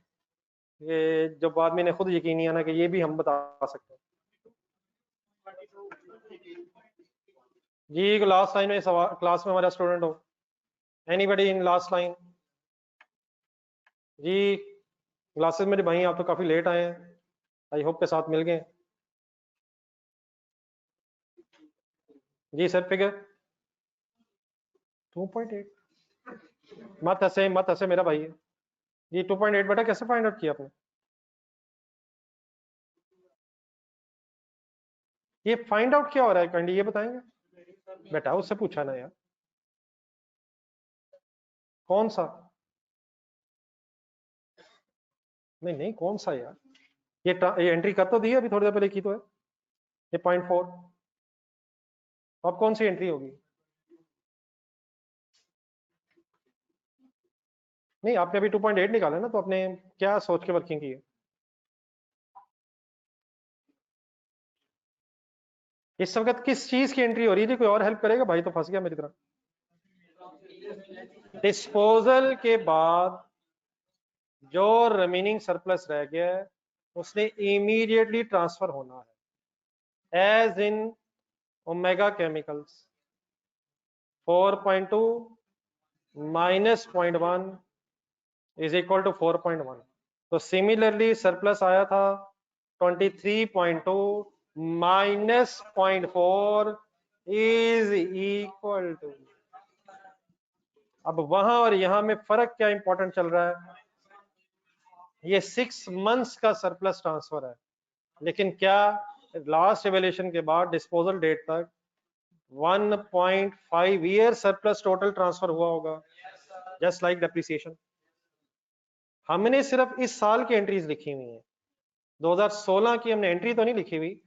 ये जो आदमी ने खुद यकीन नहीं आना कि ये भी हम बता सकते हैं। जी लास्ट लाइन में सवाल, क्लास में हमारा स्टूडेंट हो, एनीबॉडी इन लास्ट लाइन? जी क्लासेस मेरे भाई आप तो काफी लेट आए हैं, आई होप के साथ मिल गए। जी सर फिगर 2.8, मत हंसे मेरा भाई है जी। 2.8 बेटा कैसे फाइंड आउट किया आपने? ये फाइंड आउट क्या हो रहा है कैंडी, ये बताएंगे बेटा? उससे पूछा ना यार, कौन सा? नहीं नहीं कौन सा यार, ये एंट्री कर तो दी है, अभी थोड़ी देर पहले की तो है, ये 0.4। अब कौन सी एंट्री होगी? नहीं आपने अभी 2.8 निकाला ना, तो आपने क्या सोच के वर्किंग की है? इस वक्त किस चीज की एंट्री हो रही है? कोई और हेल्प करेगा भाई, तो फंस गया मेरी तरह। डिस्पोजल के बाद जो रिमेनिंग सरप्लस रह गया है उसने इमीडिएटली ट्रांसफर होना है, as in Omega chemicals 4.2 minus 0.1 is equal to 4.1। तो सिमिलरली सरप्लस आया था 23.2 माइनस 0.4 इज इक्वल टू। अब वहां और यहां में फर्क क्या इंपॉर्टेंट चल रहा है? ये 6 मंथ्स का सरप्लस ट्रांसफर है, लेकिन क्या लास्ट एवेल्यूशन के बाद डिस्पोजल डेट तक 1.5 ईयर सरप्लस टोटल ट्रांसफर हुआ होगा, जस्ट लाइक डेप्रिसिएशन। हमने सिर्फ इस साल की एंट्रीज लिखी हुई हैं, 2016 की हमने एंट्री तो नहीं लिखी हुई,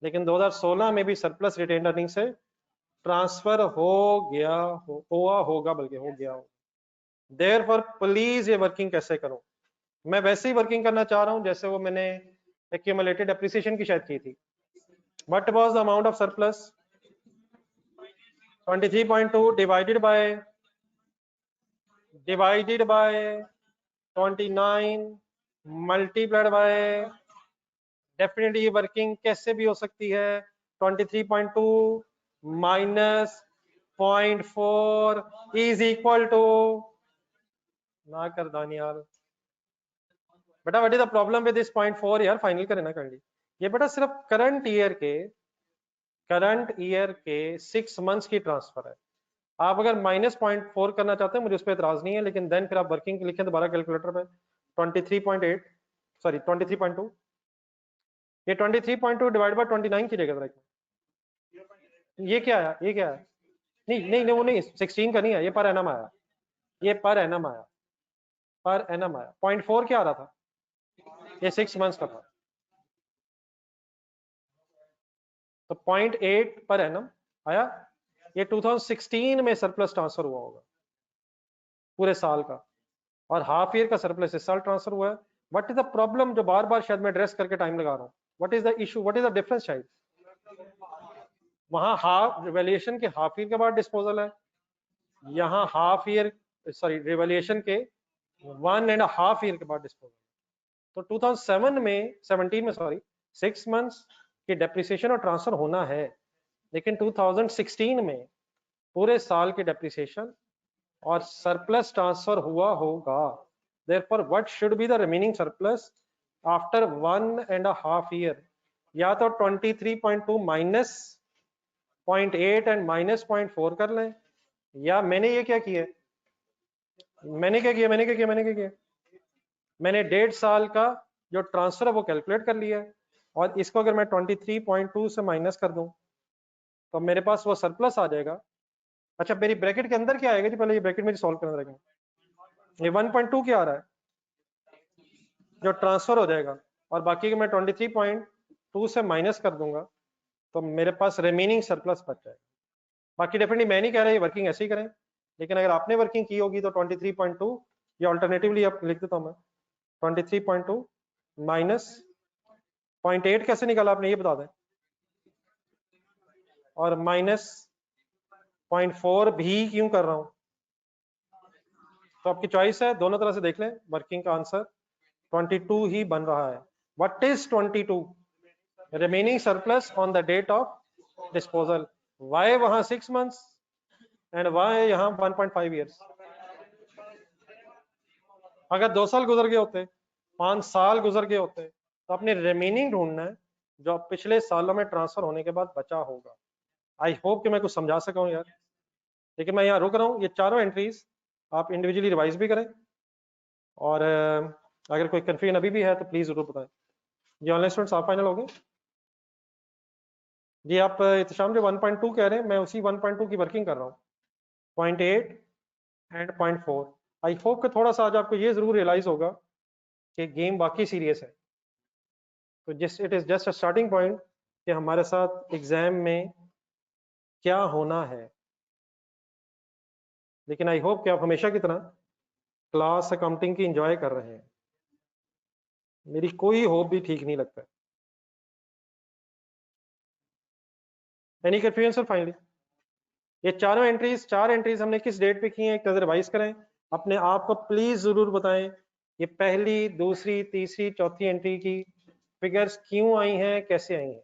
लेकिन 2016 में भी सरप्लस रिटेन्ड अर्निंग से ट्रांसफर हो गया हुआ होगा, बल्कि हो गया हो। देयरफॉर प्लीज ये वर्किंग कैसे करो? मैं वैसे ही वर्किंग करना चाह रहा हूं जैसे वो मैंने एक्यूमुलेटेड एप्रिसिएशन की शायद की थी। What was the amount of surplus? 23.2 divided by 29 multiplied bye, definitely working कैसे भी हो सकती है 23.2 माइनस 0.4 इज इक्वल टू, ना कर दानियाल बेटा what is the problem with this 0.4 यार, फाइनल करें ना कर ली। ये बेटा सिर्फ करंट ईयर के 6 मंथ्स की ट्रांसफर है। आप अगर माइनस 0.4 करना चाहते हैं मुझे उस पर इतराज नहीं है, लेकिन देन फिर आप वर्किंग लिखें दोबारा कैलकुलेटर पे 23.8 सॉरी 23.2, ये 23.2 डिवाइड बाय 29 कीजिएगा जरा। ये क्या है, ये क्या है? नहीं नहीं नहीं वो नहीं, 16 का नहीं है, ये पर एनम आया, ये पर एनम आया, पर एनम आया। 0.4 क्या आ रहा था? ये 6 मंथ्स का था, तो 0.8 पर एनम आया। ये 2016 में सरप्लस ट्रांसफर हुआ होगा पूरे साल का, और हाफ ईयर का सरप्लस इस साल ट्रांसफर हुआ है। व्हाट इज द प्रॉब्लम जो बार बार शायद मैं एड्रेस करके टाइम लगा रहा हूँ? What is the issue, what is the difference? शायद वहां हाफ रिवैल्यूएशन के हाफ ईयर के बाद डिस्पोजल है, यहाँ हाफ ईयर सॉरी रिवैल्यूएशन के 1.5 ईयर के बाद डिस्पोजल। तो 2007 में 17 में सॉरी 6 मंथ्स की डेप्रिसिएशन और ट्रांसफर होना है, लेकिन 2016 में पूरे साल की डेप्रिसिएशन और सरप्लस ट्रांसफर हुआ होगा, therefore what should be the remaining surplus after 1.5 year? या तो 23.2 माइनस 0.8 एंड माइनस 0.4 कर लें, या मैंने ये क्या किया, मैंने 1.5 साल का जो ट्रांसफर है वो कैलकुलेट कर लिया है, और इसको अगर मैं 23.2 से माइनस कर दूं तो मेरे पास वो सरप्लस आ जाएगा। अच्छा, मेरी ब्रैकेट के अंदर क्या आएगा जी, पहले ये ब्रैकेट में सॉल्व करना रहेगा। ये 1.2 क्या आ रहा है जो ट्रांसफर हो जाएगा, और बाकी के मैं 23.2 से माइनस कर दूंगा तो मेरे पास रिमेनिंग सरप्लस बच जाएगा। बाकी डेफिनेटली मैं नहीं कह रहा ये वर्किंग ऐसे ही करें, लेकिन अगर आपने वर्किंग की होगी तो 23.2, या ऑल्टरनेटिवली आप लिख देता हूं मैं 23.2 माइनस 0.8 कैसे निकाला आपने ये बता दें, और माइनस 0.4 भी क्यों कर रहा हूं, तो आपकी चॉइस है, दोनों तरह से देख लें, वर्किंग का आंसर 22 ही बन रहा है। What is 22? Remaining surplus on the date of disposal. Why वहां 6 मंथ्स एंड वाई यहाँ 1.5 ईयर्स? अगर 2 साल गुजर गए होते, 5 साल गुजर गए होते, तो अपने रिमेनिंग ढूंढना है जो पिछले सालों में ट्रांसफर होने के बाद बचा होगा। आई होप कि मैं कुछ समझा सका हूं यार, लेकिन मैं यहाँ रुक रहा हूँ। ये चारों एंट्रीज आप इंडिविजुअली रिवाइज भी करें, और अगर कोई कंफ्यूजन अभी भी है तो प्लीज जरूर बताएं। जी ऑनलाइन स्टूडेंट्स आप फाइनल हो गए जी? आप इत्शाम जो 1.2 कह रहे हैं, मैं उसी 1.2 की वर्किंग कर रहा हूँ, 0.8 एंड 0.4। आई होप कि थोड़ा सा आज आपको ये जरूर रियलाइज होगा कि गेम वाकई सीरियस है। तो जिस it is just a starting point कि हमारे साथ एग्जाम में क्या होना है, लेकिन आई होप कि आप हमेशा की तरह क्लास अकाउंटिंग की एंजॉय कर रहे हैं। मेरी कोई होप भी ठीक नहीं लगता। Any confusion sir? फाइनली ये चार एंट्रीज हमने किस डेट पे की हैं, एक नजर रिवाइज करें, अपने आप को प्लीज जरूर बताएं ये पहली, दूसरी, तीसरी, चौथी एंट्री की फिगर्स क्यों आई हैं, कैसे आई हैं।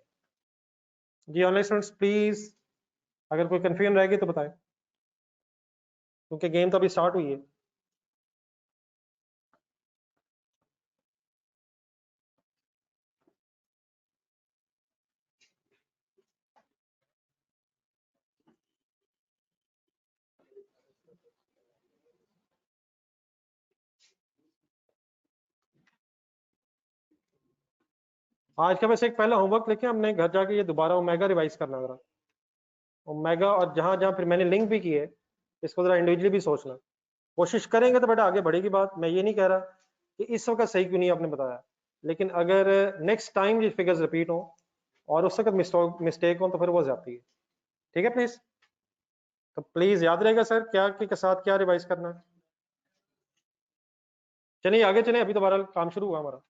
जी ऑनलाइन स्टूडेंट्स प्लीज, अगर कोई कंफ्यूजन रहेगी तो बताएं, क्योंकि गेम तो अभी स्टार्ट हुई है। आज का बस एक पहला होमवर्क लेके हमने घर जाके ये दोबारा ओमेगा रिवाइज करना जरा, ओमेगा, और जहां जहां फिर मैंने लिंक भी किए इसको जरा इंडिविजुअली भी सोचना। कोशिश करेंगे तो बेटा आगे बढ़ेगी बात। मैं ये नहीं कह रहा कि इस वक्त सही क्यों नहीं आपने बताया, लेकिन अगर नेक्स्ट टाइम ये फिगर्स रिपीट हो और उस वक्त मिस्टेक हो तो फिर वो ज्यादती है। ठीक है प्लीज? तो प्लीज याद रहेगा सर क्या के साथ क्या रिवाइज करना है। चलिए आगे चले, अभी दोबारा काम शुरू हुआ हमारा।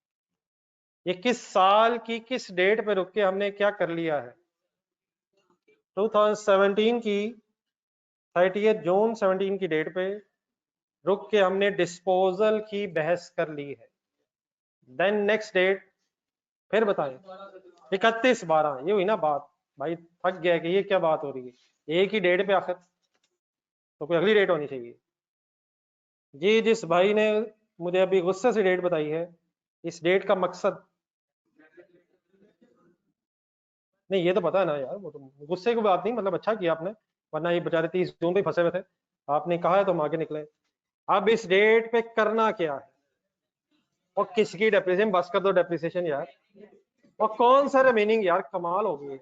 ये किस साल की किस डेट पे रुक के हमने क्या कर लिया है? 2017 की 30 जून 17 की डेट पे रुक के हमने डिस्पोजल की बहस कर ली है। देन नेक्स्ट डेट फिर बताएं 31/12, ये हुई ना बात। भाई थक गया कि ये क्या बात हो रही है एक ही डेट पे आखिर, तो कोई अगली डेट होनी चाहिए। जी जिस भाई ने मुझे अभी गुस्से से डेट बताई है, इस डेट का मकसद नहीं, ये तो पता है ना यार, वो तो गुस्से की बात नहीं, मतलब अच्छा किया आपने, वरना ये बेचारे 30 जून पे फंसे हुए थे। आपने कहा है तो हम आगे निकले। अब इस डेट पे करना क्या है, और किसकी डेप्रिसिएशन, बस कर दो डेप्रिसिएशन यार, और कौन सा रिमेनिंग यार, कमाल हो गई।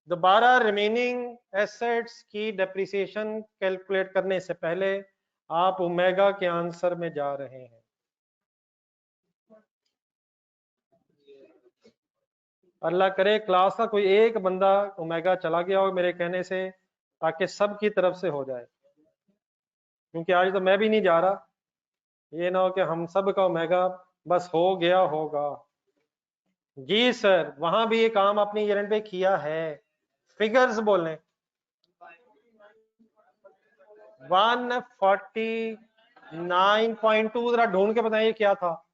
दोबारा रिमेनिंग एसेट्स की डेप्रिसिएशन कैलकुलेट करने से पहले आप ओमेगा के आंसर में जा रहे हैं। अल्लाह करे क्लास का कोई एक बंदा ओमेगा चला गया हो मेरे कहने से, ताकि सबकी तरफ से हो जाए, क्योंकि आज तो मैं भी नहीं जा रहा, ये ना हो कि हम सब का ओमेगा बस हो गया होगा। जी सर, वहां भी ये काम आपने ईयर एंड पे किया है, फिगर्स बोलने 149.2 जरा ढूंढ के बताइए क्या था।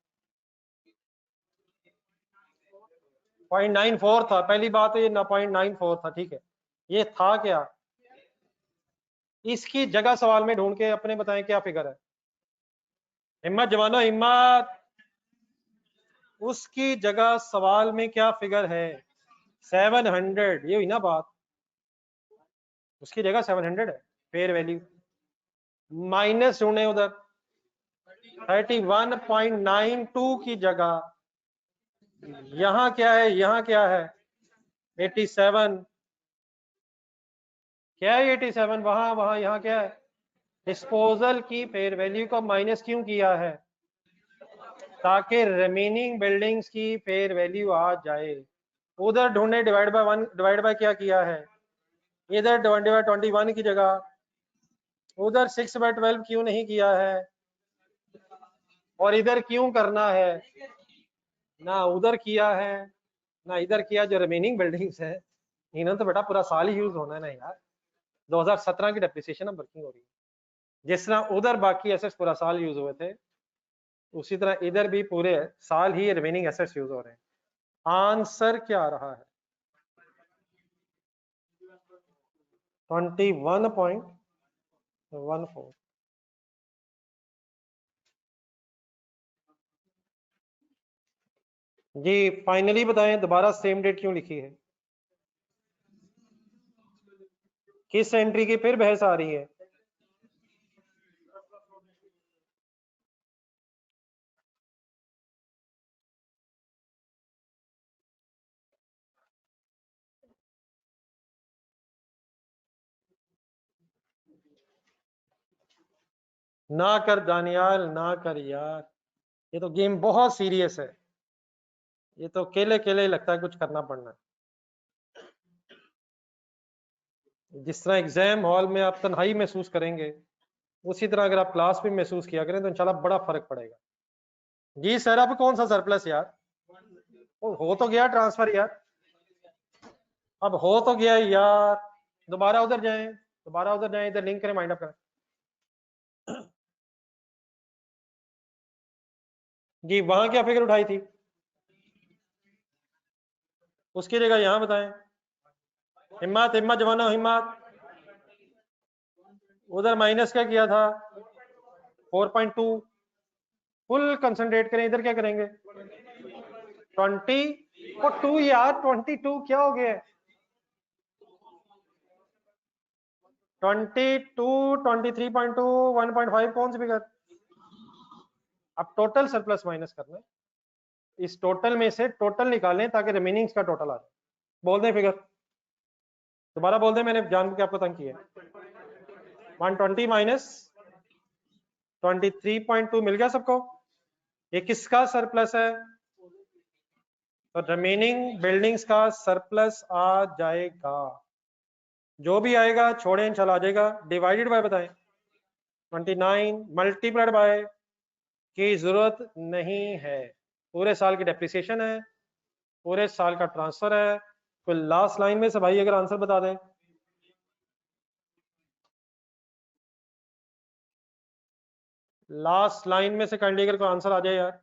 0.94 था, पहली बात है ये ना 0.94 था, ठीक है, ये था क्या? इसकी जगह सवाल में ढूंढ के अपने बताएं क्या फिगर है। हिम्मत जवानो हिम्मत। उसकी जगह सवाल में क्या फिगर है? 700। ये हुई ना बात। उसकी जगह 700 है फेयर वैल्यू। माइनस ढूंढे उधर 31.92 की जगह यहां क्या है, यहां क्या है 87। क्या है 87? वहां वहां यहां क्या है? डिस्पोजल की फेयर वैल्यू को माइनस क्यों किया है? ताकि रिमेनिंग बिल्डिंग्स की फेयर वैल्यू आ जाए। उधर ढूंढे डिवाइड बाय 1, डिवाइड बाय क्या किया है? इधर डिवाइड बाय 21 की जगह उधर 6/12 क्यों नहीं किया है? और इधर क्यों करना है? ना उधर किया है ना इधर किया। जो रिमेनिंग बिल्डिंग्स है इन्होंने तो बेटा पूरा साल ही यूज होना है ना यार। 2017 की डेप्रिसिएशन अब वर्किंग हो रही है। जिस तरह उधर बाकी एसेट्स पूरा साल यूज हुए थे, उसी तरह इधर भी पूरे साल ही रिमेनिंग एसेट्स यूज हो रहे हैं। आंसर क्या आ रहा है? 21.14। जी फाइनली बताएं दोबारा सेम डेट क्यों लिखी है? किस एंट्री की फिर बहस आ रही है? ना कर दानियाल ना कर यार, ये तो गेम बहुत सीरियस है। ये तो केले केले लगता है कुछ करना पड़ना है। जिस तरह एग्जाम हॉल में आप तन्हाई महसूस करेंगे, उसी तरह अगर आप क्लास में महसूस किया करें तो इंशाल्लाह बड़ा फर्क पड़ेगा। जी सर, अब कौन सा सरप्लस यार? हो तो गया ट्रांसफर यार। अब हो तो गया यार। दोबारा उधर जाएं, दोबारा उधर जाएं, इधर लिंक करें, माइंड अप करें। जी वहां क्या फिगर उठाई थी? उसकी जगह यहां बताएं। हिम्मत हिम्मत जवानो हिम्मत। उधर माइनस क्या किया था? 4.2। फुल कंसंट्रेट करें, इधर क्या करेंगे? 20 और 2 यार, 22 क्या हो गया? 22, 23.2, 1.5 कौन सी फिगर? अब टोटल सरप्लस माइनस करना है। इस टोटल में से टोटल निकालें ताकि रिमेनिंग्स का टोटल आ जाए। बोल दें फिगर, दोबारा बोल दें, मैंने जान के आपको तंग किया। 120 माइनस 23.2 मिल गया सबको? ये किसका सरप्लस है? तो रिमेनिंग बिल्डिंग्स का सरप्लस आ जाएगा। जो भी आएगा छोड़ें चला आ जाएगा। डिवाइडेड बाय बताएं। 29 मल्टीप्लाइड बाय की जरूरत नहीं है। पूरे साल की डेप्रिसिएशन है, पूरे साल का ट्रांसफर है। तो लास्ट लाइन में से भाई अगर आंसर बता दें। लास्ट लाइन में से काइंडली अगर कोई आंसर आ जाए यार।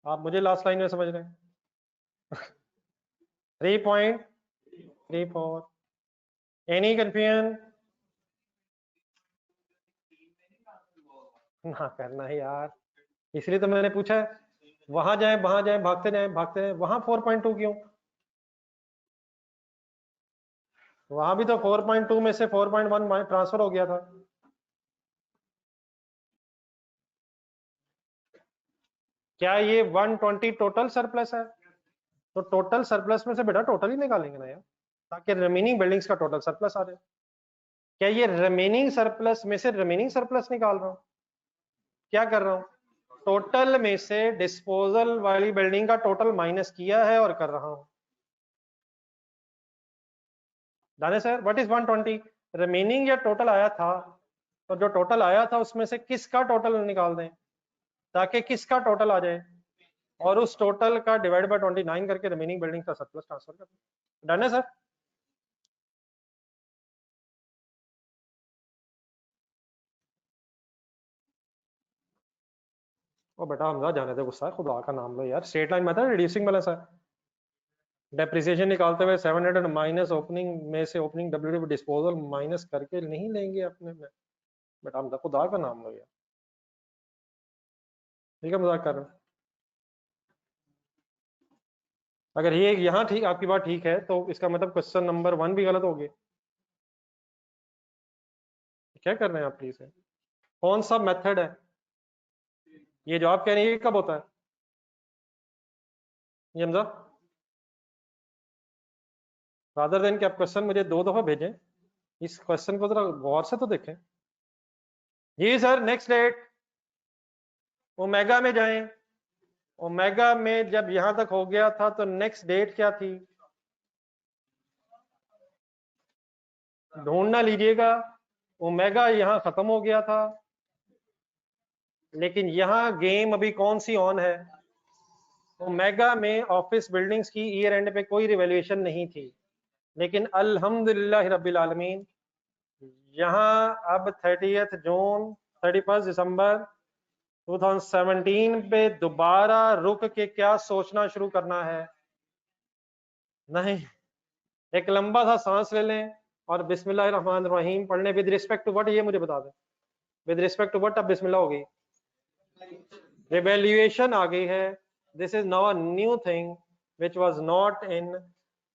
आप मुझे लास्ट लाइन में समझ रहे हैं। 3.34। Any confusion? ना करना है यार, इसलिए तो मैंने पूछा है। वहां जाए वहां जाए, भागते जाए भागते जाए। वहां 4.2 क्यों? वहां भी तो 4.2 में से 4.1 ट्रांसफर हो गया था। क्या ये 120 टोटल सरप्लस है? तो टोटल सरप्लस में से बेटा टोटल ही निकालेंगे ना यार, ताकि रिमेनिंग बिल्डिंग्स का टोटल सरप्लस आ जाए। क्या ये रिमेनिंग सरप्लस में से रिमेनिंग सरप्लस निकाल रहा हूं? क्या कर रहा हूं? टोटल में से डिस्पोजल वाली बिल्डिंग का टोटल माइनस किया है और कर रहा हूं। दाने सर व्हाट इज 120? रिमेनिंग या टोटल आया था, तो जो टोटल आया था उसमें से किसका टोटल निकाल दें ताकि किसका टोटल आ जाए, और उस टोटल का डिवाइड बाय 29 करके रिमेनिंग बिल्डिंग का सरप्लस ट्रांसफर कर दें। डन है सर? ओ बेटा हमजा जाने दे गुस्सा, खुदा का नाम लो यार। स्ट्रेट लाइन में था रिड्यूसिंग बैलेंस है। डेप्रिसिएशन निकालते हुए 700 माइनस ओपनिंग में से ओपनिंग डब्ल्यू डिस्पोजल माइनस करके नहीं लेंगे अपने में, बट हम तो खुदा का नाम लो यार, ठीक है मजाक कर रहे हो। अगर ये यहाँ ठीक आपकी बात ठीक है तो इसका मतलब क्वेश्चन नंबर 1 भी गलत हो गया। क्या कर रहे हैं आप प्लीज? कौन सा मेथड है ये जो आप कह रहे हैं, ये कब होता है ये हमजा? रादर देन कि आप क्वेश्चन मुझे 2 दफा भेजें, इस क्वेश्चन को जरा गौर से तो देखें। जी सर, नेक्स्ट डेट ओमेगा में जाएं। ओमेगा में जब यहां तक हो गया था तो नेक्स्ट डेट क्या थी ढूंढना लीजिएगा। ओमेगा यहां खत्म हो गया था, लेकिन यहां गेम अभी कौन सी ऑन है? ओमेगा में ऑफिस बिल्डिंग्स की ईयर एंड पे कोई रिवैल्यूएशन नहीं थी, लेकिन अल्हम्दुलिल्लाह रब्बिल आलमीन यहाँ अब 30 जून 31 दिसंबर 2017 पे दोबारा रुक के क्या सोचना शुरू करना है? नहीं, एक लंबा सा सांस ले लें और बिस्मिल्लाह रहमान रहीम पढ़ने। विद रिस्पेक्ट टू व्हाट, ये मुझे बता दें, विद रिस्पेक्ट टू व्हाट अब बिस्मिल्लाह हो गई, रिवैल्यूएशन आ गई है। This is now a new thing which was not in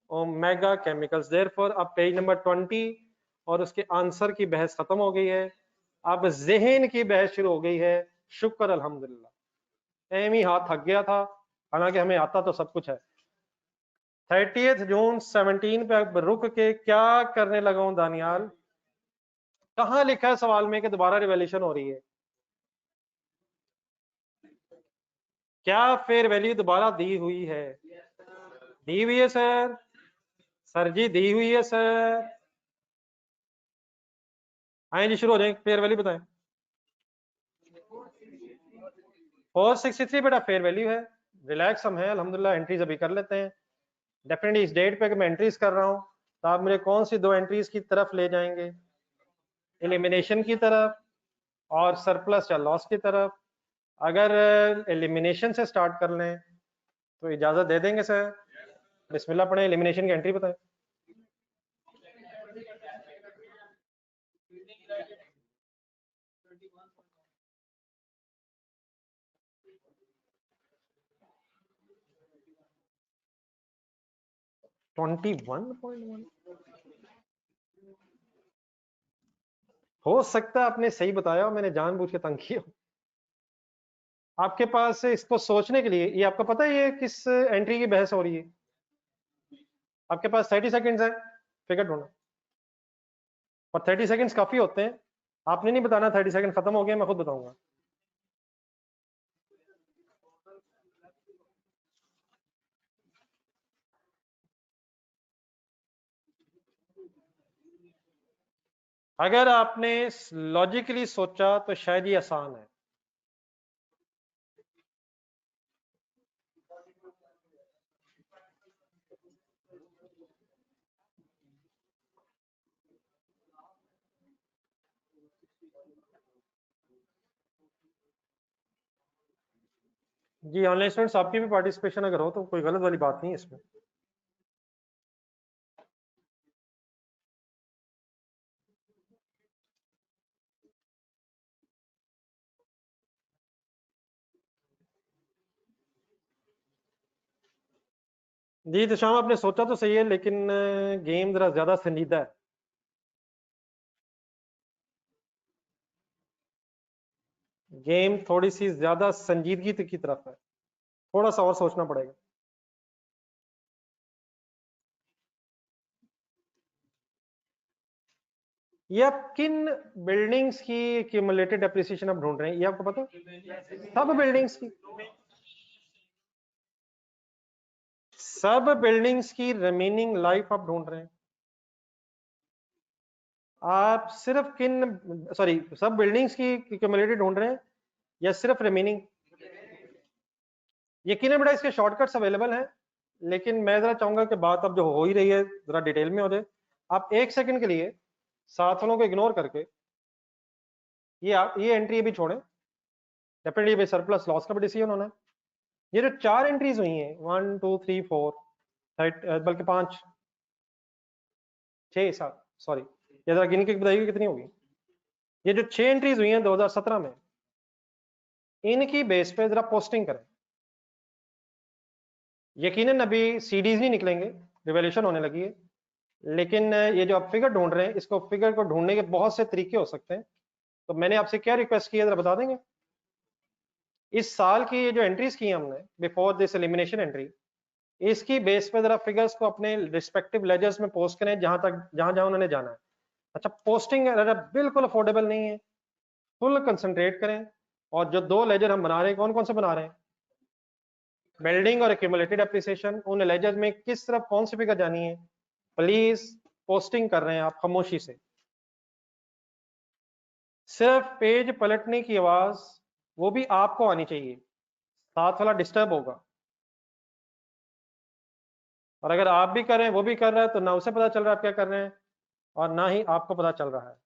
Omega chemicals. Therefore अब पेज नंबर 20 और उसके आंसर की बहस खत्म हो गई है, अब ज़हन की बहस शुरू हो गई है। शुक्र अल्हम्दुलिल्लाह, एम ही हाथ थक गया था, हालांकि हमें आता तो सब कुछ है। 30 जून 17 पे अब रुक के क्या करने लगा हूं दानियाल? कहां लिखा है सवाल में कि दोबारा रिवैल्यूएशन हो रही है? क्या फेयर वैल्यू दोबारा दी हुई है? दी हुई है सर, सर जी दी हुई है सर। आए जी शुरू हो जाए, फेयर वैल्यू बताएं। 463 बेटा फेयर वैल्यू है। रिलैक्स हम हैं अल्हम्दुलिल्लाह, एंट्रीज अभी कर लेते हैं। डेफिनेटली इस डेट पे मैं एंट्रीज कर रहा हूं तो आप मुझे कौन सी 2 एंट्रीज की तरफ ले जाएंगे? एलिमिनेशन की तरफ और सरप्लस या लॉस की तरफ। अगर एलिमिनेशन से स्टार्ट कर लें तो इजाजत दे देंगे सर? बिस्मिल्लाह पढ़ें, एलिमिनेशन की एंट्री बताएं। हो सकता है आपने सही बताया और मैंने जानबूझ के तंग किया। आपके पास इसको सोचने के लिए, ये आपको पता है ये किस एंट्री की बहस हो रही है? आपके पास 30 सेकंड्स है फिगर ढूंढो, और 30 सेकंड्स काफी होते हैं। आपने नहीं बताना 30 सेकंड खत्म हो गए, मैं खुद बताऊंगा। अगर आपने लॉजिकली सोचा तो शायद ये आसान है। जी ऑनलाइन स्टूडेंट्स, आपकी भी पार्टिसिपेशन अगर हो तो कोई गलत वाली बात नहीं है इसमें। जी तो शाम आपने सोचा तो सही है, लेकिन गेम जरा ज्यादा संजीदा है। गेम थोड़ी सी ज्यादा संजीदगी की तरफ है, थोड़ा सा और सोचना पड़ेगा। ये आप किन बिल्डिंग्स की क्यूमुलेटेड डेप्रिसिएशन आप ढूंढ रहे हैं, ये आपको पता है? सब बिल्डिंग्स की, सब बिल्डिंग्स की रिमेनिंग लाइफ आप ढूंढ रहे हैं। आप सिर्फ किन, सॉरी, सब बिल्डिंग्स की क्यूमुलेटेड ढूंढ रहे हैं या सिर्फ रिमेनिंग? यकीन है बेटा इसके शॉर्टकट्स अवेलेबल हैं, लेकिन मैं जरा चाहूंगा कि बात अब जो हो ही रही है जरा डिटेल में हो जाए। आप 1 सेकंड के लिए साथ वालों को इग्नोर करके ये एंट्री भी छोड़ें। डेफिनेटली भाई सरप्लस लॉस का भी डिसीजन होना है। ये जो 4 एंट्रीज हुई हैं 1 2 3 4, बल्कि 5 6 7 सॉरी, ये जरा गिन के बताइए कितनी होगी। ये जो 6 एंट्रीज हुई हैं 2017 में, इनकी बेस पे जरा पोस्टिंग करें। यकीनन अभी सीडीज नहीं निकलेंगे, रिवॉल्यूशन होने लगी है, लेकिन ये जो आप फिगर ढूंढ रहे हैं, इसको फिगर को ढूंढने के बहुत से तरीके हो सकते हैं। तो मैंने आपसे क्या रिक्वेस्ट किया, जरा बता देंगे। इस साल की ये जो एंट्रीज की हमने बिफोर दिस एलिमिनेशन एंट्री, इसकी बेस पे जरा फिगर्स को अपने रिस्पेक्टिव लेजर्स में पोस्ट करें, जहां जहां उन्होंने जाना है। अच्छा, पोस्टिंग बिल्कुल अफोर्डेबल नहीं है, फुल कंसंट्रेट करें। और जो 2 लेजर हम बना रहे हैं, कौन कौन से बना रहे हैं, बिल्डिंग और एक्यूमुलेटेड एप्रिसिएशन, उन लेजर में किस तरफ कौन सी फिगर जानी है, प्लीज पोस्टिंग कर रहे हैं आप खामोशी से। सिर्फ पेज पलटने की आवाज वो भी आपको आनी चाहिए, साथ वाला डिस्टर्ब होगा। और अगर आप भी कर रहे हैं, वो भी कर रहा है, तो ना उसे पता चल रहा है आप क्या कर रहे हैं, और ना ही आपको पता चल रहा है।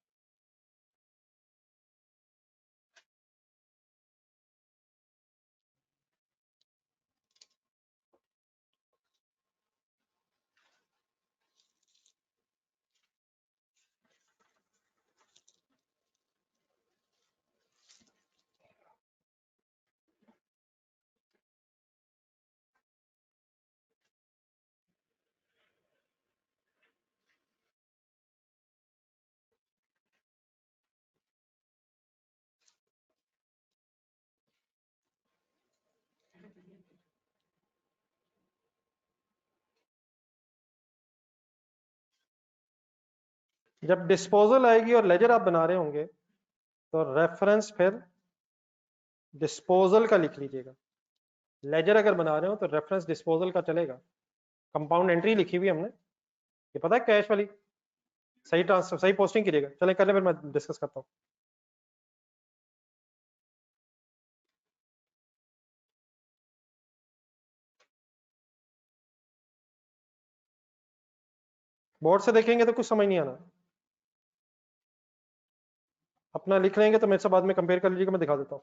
जब डिस्पोजल आएगी और लेजर आप बना रहे होंगे, तो रेफरेंस फिर डिस्पोजल का लिख लीजिएगा। लेजर अगर बना रहे हो तो रेफरेंस डिस्पोजल का चलेगा। कंपाउंड एंट्री लिखी हुई हमने, ये पता है कैश वाली, सही ट्रांसफर सही पोस्टिंग कीजिएगा। चले कर ले, फिर मैं डिस्कस करता हूँ। बोर्ड से देखेंगे तो कुछ समझ नहीं आना, अपना लिख लेंगे तो मेरे से बाद में कंपेयर कर लीजिएगा, मैं दिखा देता हूँ।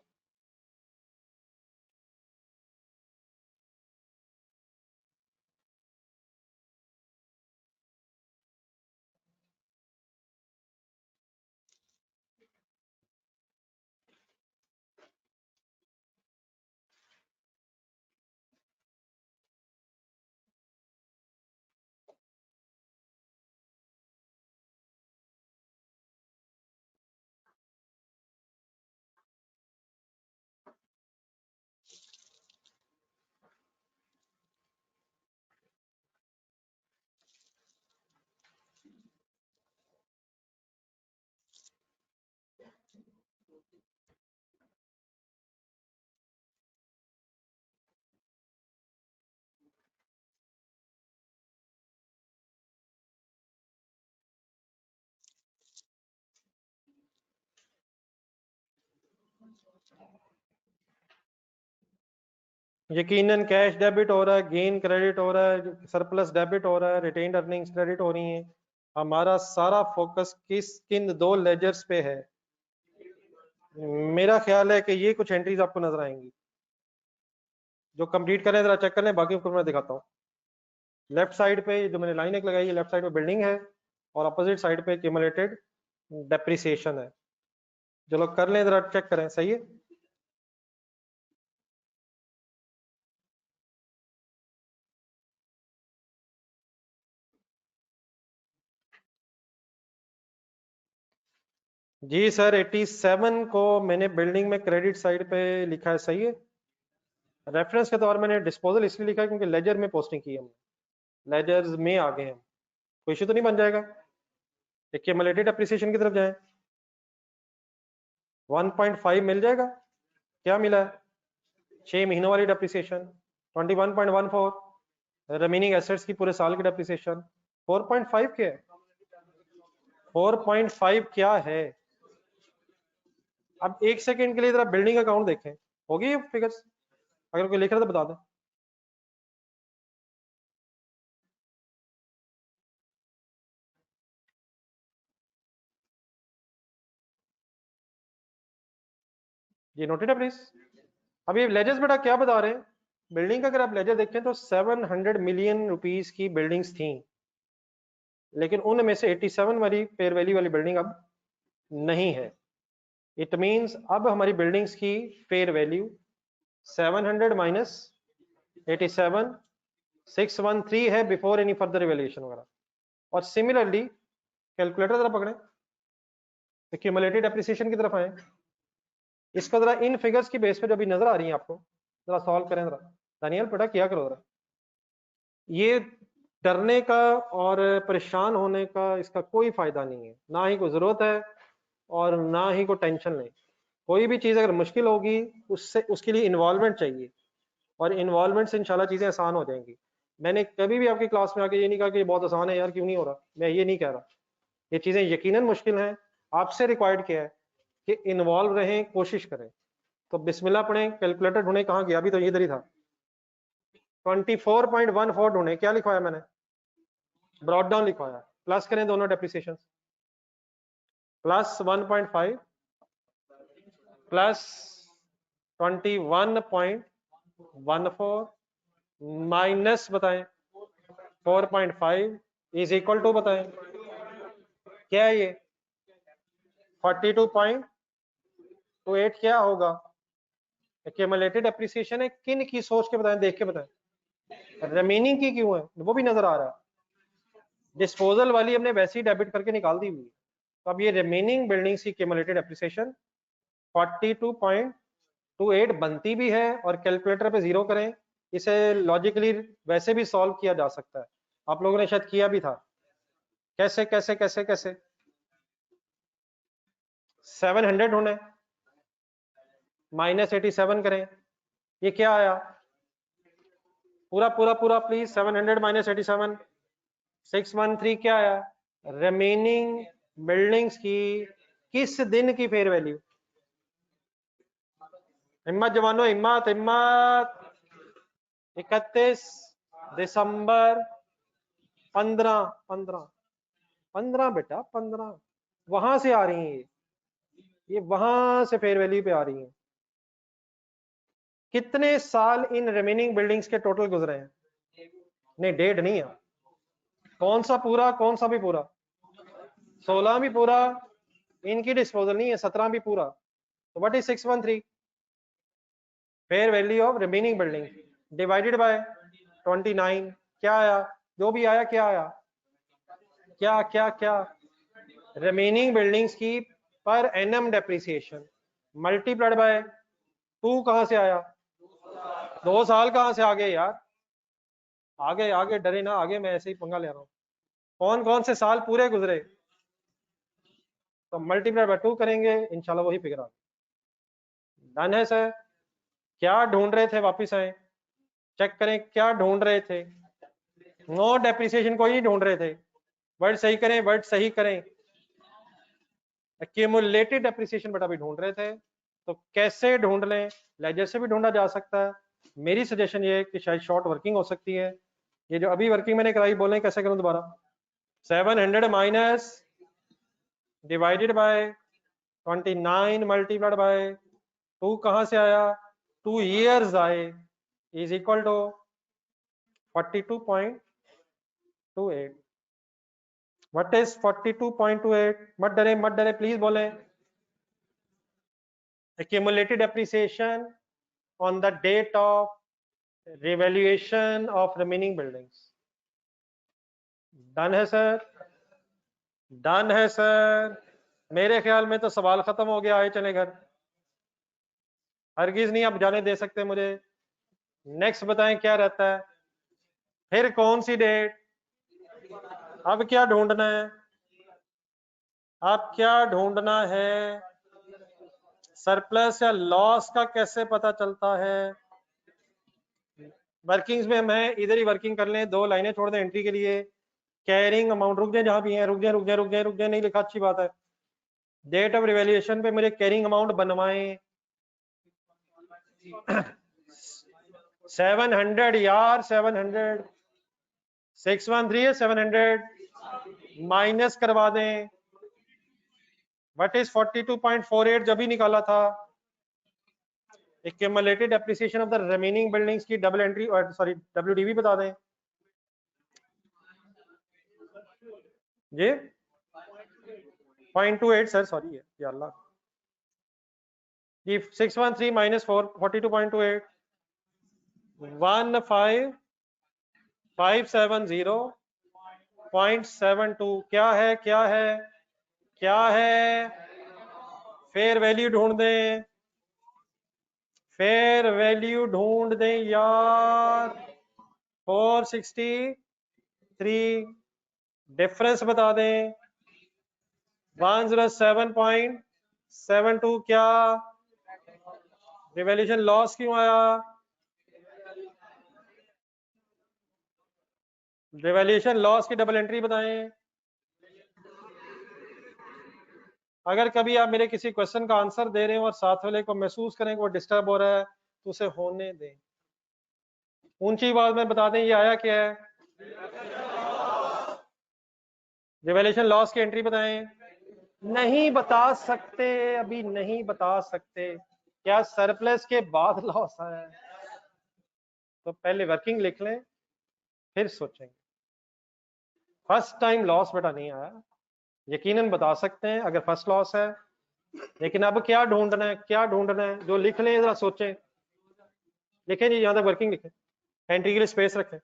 यकीनन कैश डेबिट हो रहा है, गेन क्रेडिट हो रहा है, सरप्लस डेबिट हो रहा है, रिटेन्ड अर्निंग्स क्रेडिट हो रही हैं। हमारा सारा फोकस किन 2 लेजर्स पे है। मेरा ख्याल है कि ये कुछ एंट्रीज आपको नजर आएंगी, जो कंप्लीट करें जरा चेक कर लें, बाकी को मैं दिखाता हूँ। लेफ्ट साइड पे जो मैंने लाइन एक लगाई है, लेफ्ट साइड पे बिल्डिंग है, और अपोजिट साइड पे एक्यूमुलेटेड डेप्रिसिएशन है। जो लोग कर लें जरा चेक करें, सही है। जी सर, 87 को मैंने बिल्डिंग में क्रेडिट साइड पे लिखा है, सही है। रेफरेंस के तौर मैंने डिस्पोजल इसलिए लिखा है क्योंकि लेजर में पोस्टिंग की है हमने, लेजर्स में आ गए हैं। कोई इशू तो नहीं बन जाएगा। एक्यूमुलेटेड एप्रिसिएशन की तरफ जाएं, 1.5 मिल जाएगा। क्या मिला है, 6 महीनों वाली डेप्रिसिएशन 21.14, रिमेनिंग एसेट्स की पूरे साल की डेप्रिसिएशन 4.5 क्या है, 4.5 क्या है। अब एक सेकंड के लिए जरा बिल्डिंग अकाउंट देखें, होगी ये फिगर्स, अगर कोई लिख रहा है तो बता दें। ये नोटेड है प्लीज। अब ये लेजर्स बेटा क्या बता रहे हैं, बिल्डिंग का अगर आप लेजर देखें तो 700 मिलियन रुपीस की बिल्डिंग्स थी, लेकिन उनमें से 87 वाली फेयर वैल्यू वाली बिल्डिंग अब नहीं है। इट मींस अब हमारी बिल्डिंग्स की फेयर वैल्यू 700 माइनस 87 613 है बिफोर एनी फर्दर इवैल्यूएशन वगैरह। और सिमिलरली कैलकुलेटर जरा पकड़ें, एक्यूमुलेटेड एप्रिसिएशन की तरफ आए, इसको जरा इन फिगर्स की बेस पे जो अभी नजर आ रही है आपको जरा सॉल्व करें जरा। दानियल बेटा किया करो जरा। ये डरने का और परेशान होने का इसका कोई फायदा नहीं है, ना ही कोई जरूरत है और ना ही कोई टेंशन नहीं। कोई भी चीज अगर मुश्किल होगी उससे उसके लिए इन्वॉल्वमेंट चाहिए, और इन्वॉल्वमेंट से इंशाल्लाह चीजें आसान हो जाएंगी। मैंने कभी भी आपकी क्लास में आके ये नहीं कहा कि ये बहुत आसान है यार, क्यों नहीं हो रहा, मैं ये नहीं कह रहा। ये चीजें यकीनन मुश्किल हैं, आपसे रिक्वायर्ड क्या है कि इन्वॉल्व रहें, कोशिश करें। तो बिस्मिल्लाह पढ़ें, कैलकुलेटर ढूंढे, कहाँ गया, अभी तो इधर ही था। 24.14 ढूंढे, क्या लिखवाया मैंने, ब्रॉड डाउन लिखवाया। प्लस करें दोनों डेप्रिसिएशन, प्लस 1.5 प्लस 21.14 माइनस बताएं 4.5 इज इक्वल टू बताएं क्या है ये 42.28 क्या होगा। एक्यूमुलेटेड एप्रिसिएशन है, किन की सोच के बताएं, देख के बताएं। रिमेनिंग की क्यों है वो भी नजर आ रहा है, डिस्पोजल वाली हमने वैसे ही डेबिट करके निकाल दी हुई। तो अब ये रिमेनिंग बिल्डिंग्स की एक्यूमुलेटेड एप्रिसिएशन 42.28 बनती भी है, और कैलकुलेटर पे जीरो करें, इसे लॉजिकली वैसे भी सॉल्व किया जा सकता है, आप लोगों ने शायद किया भी था। कैसे कैसे कैसे कैसे 700 होने माइनस 87 करें, ये क्या आया, पूरा पूरा पूरा प्लीज, 700 माइनस 87 613 क्या आया, रिमेनिंग बिल्डिंग्स की किस दिन की फेयर वैल्यू। हिम्मत जवानों, हिम्मत हिम्मत। 31 दिसंबर 15 बेटा 15 वहां से आ रही है, ये वहां से फेयर वैल्यू पे आ रही है। कितने साल इन रिमेनिंग बिल्डिंग्स के टोटल गुजरे हैं, नहीं डेढ़ नहीं है, कौन सा पूरा कौन सा भी पूरा, 16 भी पूरा, इनकी डिस्पोजल नहीं है, 17 भी पूरा। तो what is 613 fair value of remaining building divided by 29, क्या आया, जो भी आया क्या आया, क्या क्या क्या, रिमेनिंग बिल्डिंग्स की per annum depreciation multiplied by 2, कहां से आया, 2 साल कहां से आ गए यार, आगे आगे डरे ना, आगे मैं ऐसे ही पंगा ले रहा हूं, कौन कौन से साल पूरे गुजरे, तो मल्टीप्लाई बाय 2 करेंगे इंशाल्लाह वही फिगर आ गई। डन है सर, क्या ढूंढ रहे थे, वापिस आए चेक करें क्या ढूंढ रहे थे, नो डेप्रिसिएशन कोई नहीं ढूंढ रहे थे, वर्ड सही करें, वर्ड सही करें, एक्यूमुलेटेड डेप्रिसिएशन बेटा भी ढूंढ रहे थे। तो कैसे ढूंढ लें, लेजर से भी ढूंढा जा सकता है, मेरी सजेशन ये है कि शायद शॉर्ट वर्किंग हो सकती है। ये जो अभी वर्किंग मैंने कराई, बोलें कैसे करूं दोबारा, 700 minus divided by 29 multiplied by 2, कहां से आया, 2 ईयर्स आए, is equal to 42.28। What is 42.28, मत डरे प्लीज बोलें, accumulated appreciation on the date of revaluation of remaining buildings। Done है सर, डन है सर, मेरे ख्याल में तो सवाल खत्म हो गया, आए चले घर, हरगिज नहीं आप जाने दे सकते मुझे। नेक्स्ट बताएं क्या रहता है, फिर कौन सी डेट, अब क्या ढूंढना है, अब क्या ढूंढना है, सरप्लस या लॉस का कैसे पता चलता है। वर्किंग्स में मैं इधर ही वर्किंग कर लें, 2 लाइनें छोड़ दें एंट्री के लिए, कैरिंग अमाउंट, रुक जाए जहां भी है, रुक जाए रुक जाए रुक जाए रुक जाए, नहीं लिखा अच्छी बात है, डेट ऑफ रिवैल्यूएशन पे मुझे कैरिंग अमाउंट बनवाएं 700 यार, 700 613 है, 700 माइनस करवा दें, व्हाट इज 42.48 जब ही निकाला था, accumulated depreciation of the remaining buildings की डबल एंट्री और सॉरी WDV बता दें जी। 0.28 सर, सॉरी है या अल्लाह जी। 613 माइनस 42.28 15570.72 क्या है क्या है क्या है? फेयर वैल्यू ढूंढ दें, फेयर वैल्यू ढूंढ दें यार। 463 डिफरेंस बता दें। 107.72 क्या रिवैल्यूएशन लॉस क्यों आया? रिवैल्यूएशन लॉस की डबल एंट्री बताएं। अगर कभी आप मेरे किसी क्वेश्चन का आंसर दे रहे हो और साथ वाले को महसूस करें कि वो डिस्टर्ब हो रहा है तो उसे होने दें। ऊंची आवाज में बता दें ये आया क्या है। रिवैल्यूएशन लॉस की एंट्री बताएं। नहीं बता सकते, अभी नहीं बता सकते। क्या सरप्लस के बाद लॉस आया है? तो पहले वर्किंग लिख लें फिर सोचेंगे। फर्स्ट टाइम लॉस बेटा नहीं आया, यकीनन बता सकते हैं अगर फर्स्ट लॉस है। लेकिन अब क्या ढूंढना है, क्या ढूंढना है? जो लिख लें जरा सोचें। लिखें जी, यहां तक वर्किंग लिखें, एंट्री के लिए स्पेस रखें।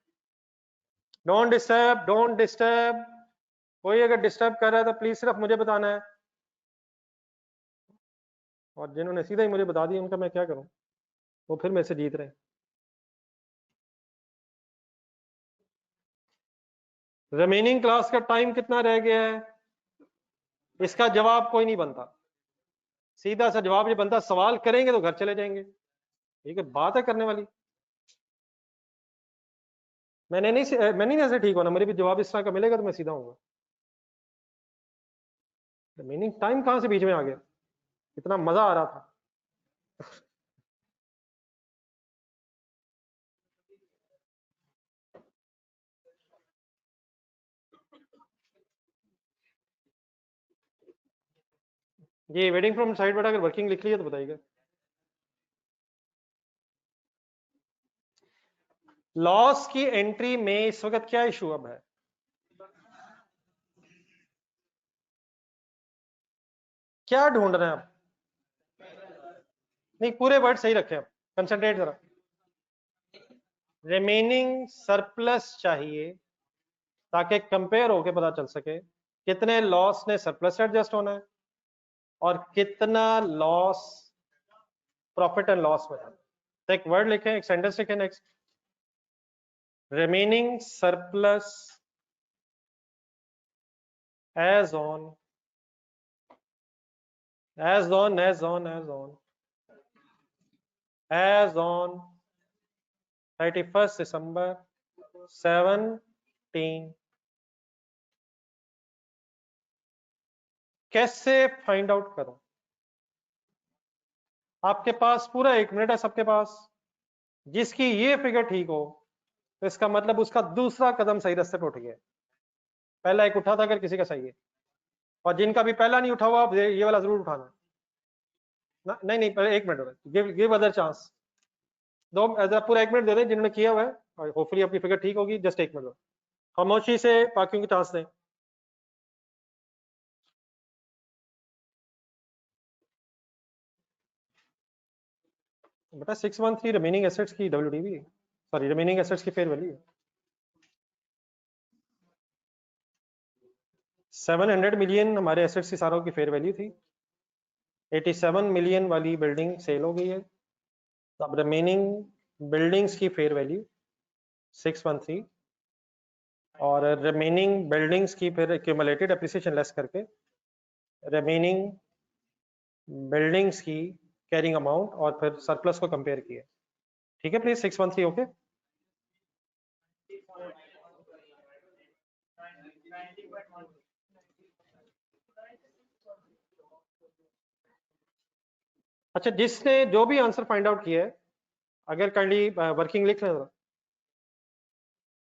Don't disturb, don't disturb. कोई अगर डिस्टर्ब कर रहा है तो प्लीज सिर्फ मुझे बताना है, और जिन्होंने सीधा ही मुझे बता दिया उनका मैं क्या करूं, वो फिर मेरे से जीत रहे हैं। रिमेनिंग क्लास का टाइम कितना रह गया है? इसका जवाब कोई नहीं बनता, सीधा सा जवाब ये बनता सवाल करेंगे तो घर चले जाएंगे। ठीक है, बात है करने वाली। मैं नहीं ऐसे ठीक होना, मेरे भी जवाब इस तरह का मिलेगा तो मैं सीधा होऊंगा। रिमेनिंग टाइम कहां से बीच में आ गया? इतना मजा आ रहा था। ये वेटिंग फ्रॉम साइड बेटा अगर वर्किंग लिख ली है तो बताइएगा। लॉस की एंट्री में इस वक्त क्या इशू अब है? क्या ढूंढ रहे हैं आप? नहीं, पूरे वर्ड सही रखें आप, कंसंट्रेट जरा। रिमेनिंग सरप्लस चाहिए ताकि कंपेयर होके पता चल सके कितने लॉस ने सरप्लस से एडजस्ट होना है और कितना लॉस प्रॉफिट एंड लॉस में। तो एक वर्ड लिखें, एक सेंटेंस लिखें next. Remaining surplus as on as on as on as on as on 31st December 17। कैसे फाइंड आउट करूं? आपके पास पूरा 1 मिनट है सबके पास। जिसकी ये फिगर ठीक हो तो इसका मतलब उसका दूसरा कदम सही रास्ते पे उठ गया। पहला एक उठा था अगर किसी का सही है, और जिनका भी पहला नहीं उठा हुआ ये वाला जरूर उठाना। नहीं नहीं, पहले 1 मिनट गिव अदर चांस। पूरा 1 मिनट दे दें जिन्होंने किया हुआ है, और होपफुली आपकी फिगर ठीक होगी। जस्ट 1 मिनट खामोशी से बाकियों को चांस दें। बेटा 613 रिमेनिंग एसेट्स की WDV, सॉरी रिमेनिंग एसेट्स की फेयर वैल्यू है। 700 मिलियन हमारे एसेट्स की सारों की फेयर वैल्यू थी। 87 मिलियन वाली बिल्डिंग सेल हो गई है। अब रिमेनिंग बिल्डिंग्स की फेयर वैल्यू 613, और रिमेनिंग बिल्डिंग्स की फिर एक्यूमुलेटेड एप्रिसिएशन लेस करके रिमेनिंग बिल्डिंग्स की कैरिंग अमाउंट और फिर सरप्लस को कंपेयर किया। ठीक है प्लीज, 613 ओके। अच्छा, जिसने जो भी आंसर फाइंड आउट किया है अगर काइंडली वर्किंग लिख लें जरा।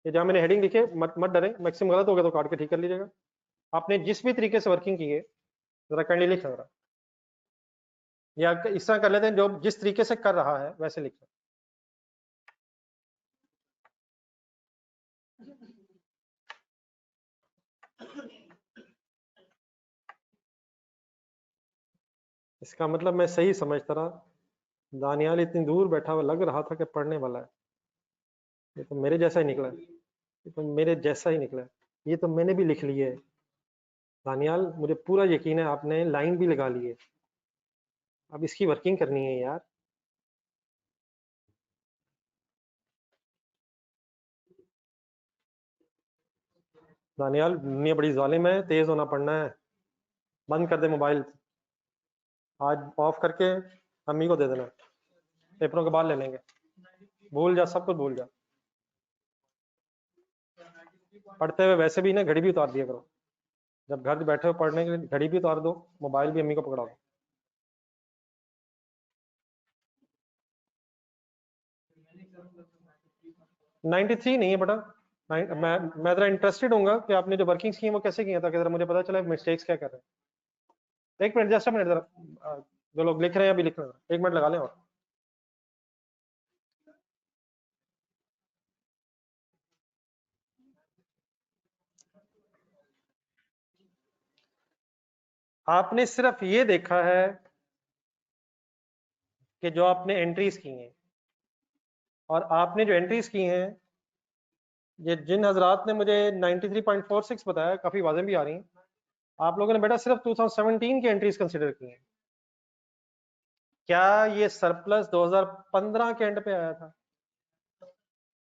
ये जहां मैंने हेडिंग लिखे मत मत डरें, मैक्सिमम गलत हो गया तो काट के ठीक कर लीजिएगा। आपने जिस भी तरीके से वर्किंग की है जरा काइंडली लिख लें जरा। या इस तरह कर लेते हैं, जो जिस तरीके से कर रहा है वैसे लिख लें। इसका मतलब मैं सही समझता रहा, दानियाल इतनी दूर बैठा हुआ लग रहा था कि पढ़ने वाला है। ये तो मेरे जैसा ही निकला है, ये तो मेरे जैसा ही निकला है, ये तो मैंने भी लिख लिया है। दानियाल मुझे पूरा यकीन है आपने लाइन भी लगा ली है, अब इसकी वर्किंग करनी है यार। दानियाल दुनिया बड़ी जालिम है, तेज होना पड़ना है। बंद कर दे मोबाइल, आज ऑफ करके अम्मी को दे देना, पेपरों के बाद ले लेंगे। भूल जा, सब कुछ भूल जा। पढ़ते हुए वैसे भी ना घड़ी भी उतार दिया करो, जब घर बैठे हो पढ़ने के लिए घड़ी भी उतार दो, मोबाइल भी अम्मी को पकड़ा दो। नाइन्टी थ्री नहीं है बेटा, मैं जरा इंटरेस्टेड हूँ कि आपने जो वर्किंग की है वो कैसे किया था, कि जरा मुझे पता चला मिस्टेक्स क्या कर रहे हैं। एक मिनट, जस्ट मिनट, जरा जो लोग लिख रहे हैं अभी लिख रहे हैं, एक मिनट लगा लें। और आपने सिर्फ ये देखा है कि जो आपने एंट्रीज की हैं, और आपने जो एंट्रीज की हैं, ये जिन हजरात ने मुझे 93.46 बताया, काफी वाज़ेह भी आ रही हैं, आप लोगों ने बेटा सिर्फ 2017 की एंट्रीज कंसिडर की हैं। क्या ये सरप्लस 2015 के एंड पे आया था?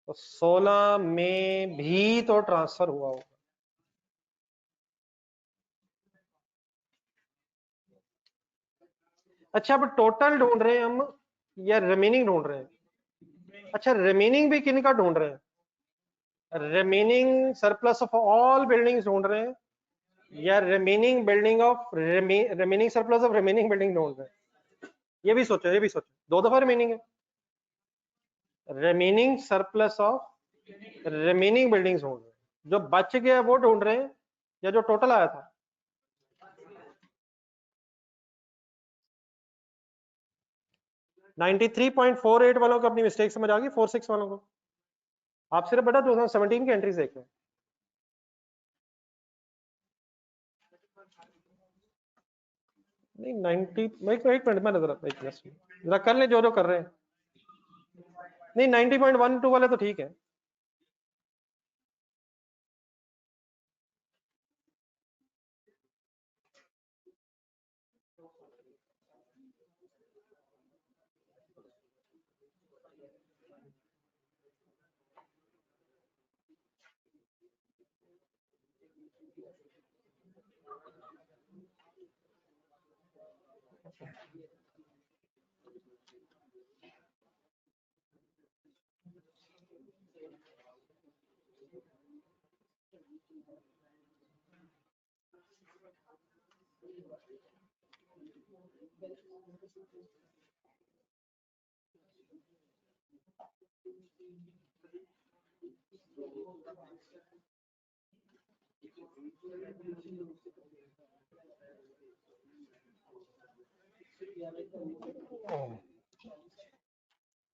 तो 16 में भी तो ट्रांसफर हुआ होगा। अच्छा, अब टोटल ढूंढ रहे हैं हम या रिमेनिंग ढूंढ रहे हैं? अच्छा, रिमेनिंग भी किन का ढूंढ रहे हैं? Remaining surplus of all buildings ढूंढ रहे हैं या remaining building of remaining surplus of remaining building ढूंढ रहे हैं? ये भी सोचो, ये भी सोचो, दो दफा रिमेनिंग है। Remaining surplus of remaining buildings ढूंढ रहे हैं, जो बच गया वो ढूंढ रहे हैं या जो टोटल आया था? 93.48 वालों को अपनी मिस्टेक समझ आ गई, 46 वालों को? आप सिर्फ बेटा 2017 की एंट्रीज देख रहे हैं। नहीं 90, एक मिनट में जरा एक मिनट जरा कर ले जो जो कर रहे हैं। नहीं 90.12 वाले तो ठीक है।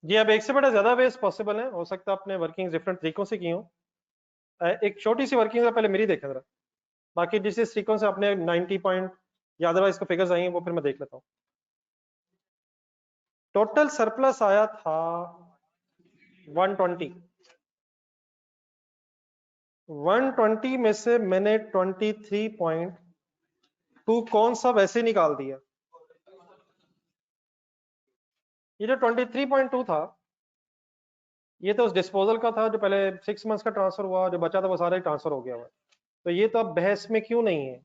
जी, अब एक से बड़ा ज्यादा वेज पॉसिबल है, हो सकता है आपने वर्किंग डिफरेंट तरीकों से की हो। एक छोटी सी वर्किंग पहले मेरी देखें जरा, बाकी जिस जिस तरीकों से आपने 90 पॉइंट या अदरवाइज को फिगर्स आई हैं वो फिर मैं देख लेता हूँ। टोटल सरप्लस आया था 120। 120 में से मैंने 23.2 कौन सा वैसे निकाल दिया। ये जो 23.2 था, ये तो उस डिस्पोजल का था जो पहले 6 मंथ्स का ट्रांसफर हुआ, जो बचा था वो सारा ही ट्रांसफर हो गया हुआ। तो ये तो अब बहस में क्यों नहीं है,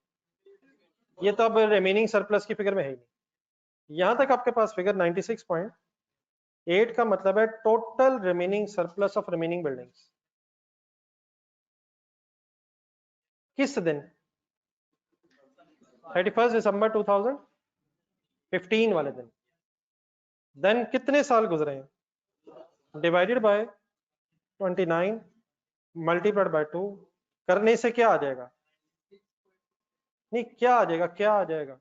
ये तो अब रिमेनिंग सरप्लस की फिगर में है ही नहीं। यहां तक आपके पास फिगर 96.8 का मतलब है total remaining surplus of remaining buildings. किस दिन? 31 दिसंबर 2015 वाले दिन। देन कितने साल गुजरे हैं? डिवाइडेड बाय 29 मल्टीप्लाइड बाय 2 करने से क्या आ जाएगा? नहीं क्या आ जाएगा, क्या आ जाएगा?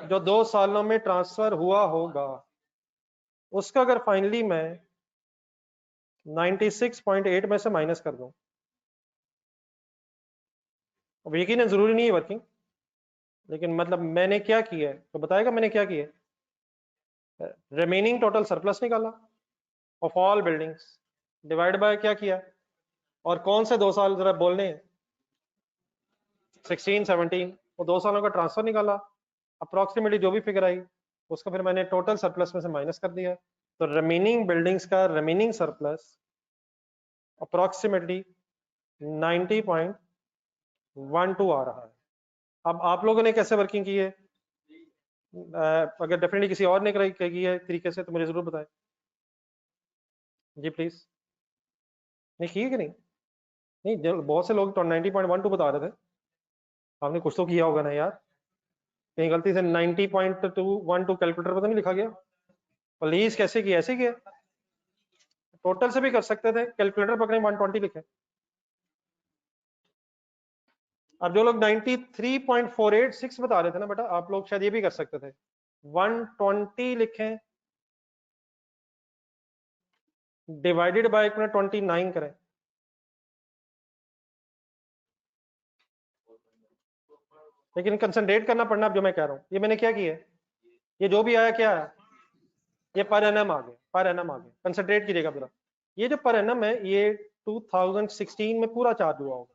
जो 2 सालों में ट्रांसफर हुआ होगा उसका अगर फाइनली मैं 96.8 में से माइनस कर दूं, अब यकीन जरूरी नहीं है वर्किंग, लेकिन मतलब मैंने क्या किया है तो बताएगा मैंने क्या किया है। रिमेनिंग टोटल सरप्लस निकाला of all buildings divide by क्या किया, और कौन से 2 साल जरा बोलने हैं, 16 17, वो 2 सालों का ट्रांसफर निकाला, अप्रोक्सीमेटली जो भी फिगर आई उसका फिर मैंने टोटल सरप्लस में से माइनस कर दिया, तो रिमेनिंग बिल्डिंग्स का रिमेनिंग सरप्लस अप्रोक्सीमेटली 90.12 आ रहा है। अब आप लोगों ने कैसे वर्किंग की है, अगर डेफिनेटली किसी और ने की है तरीके से तो मुझे जरूर बताएं जी प्लीज। नहीं की है कि नहीं? नहीं, बहुत से लोग तो 90.12 बता रहे थे, आपने कुछ तो किया होगा ना यार, कहीं गलती से 90.212 कैलकुलेटर पर तो नहीं लिखा गया? प्लीज कैसे किया, ऐसे किया? टोटल से भी कर सकते थे, कैलकुलेटर पकड़े 120 लिखे। अब जो लोग 93.486 बता रहे थे ना बेटा, आप लोग शायद ये भी कर सकते थे, 120 लिखें डिवाइडेड बाय 29 करें। लेकिन कंसंट्रेट करना पड़ना, अब जो मैं कह रहा हूं ये मैंने क्या किया है, ये जो भी आया क्या है, ये पर एनम आ गया, पर एनम आ गया, कंसंट्रेट कीजिएगा पूरा। ये जो पर एनम है ये 2016 में पूरा चार्ज हुआ होगा,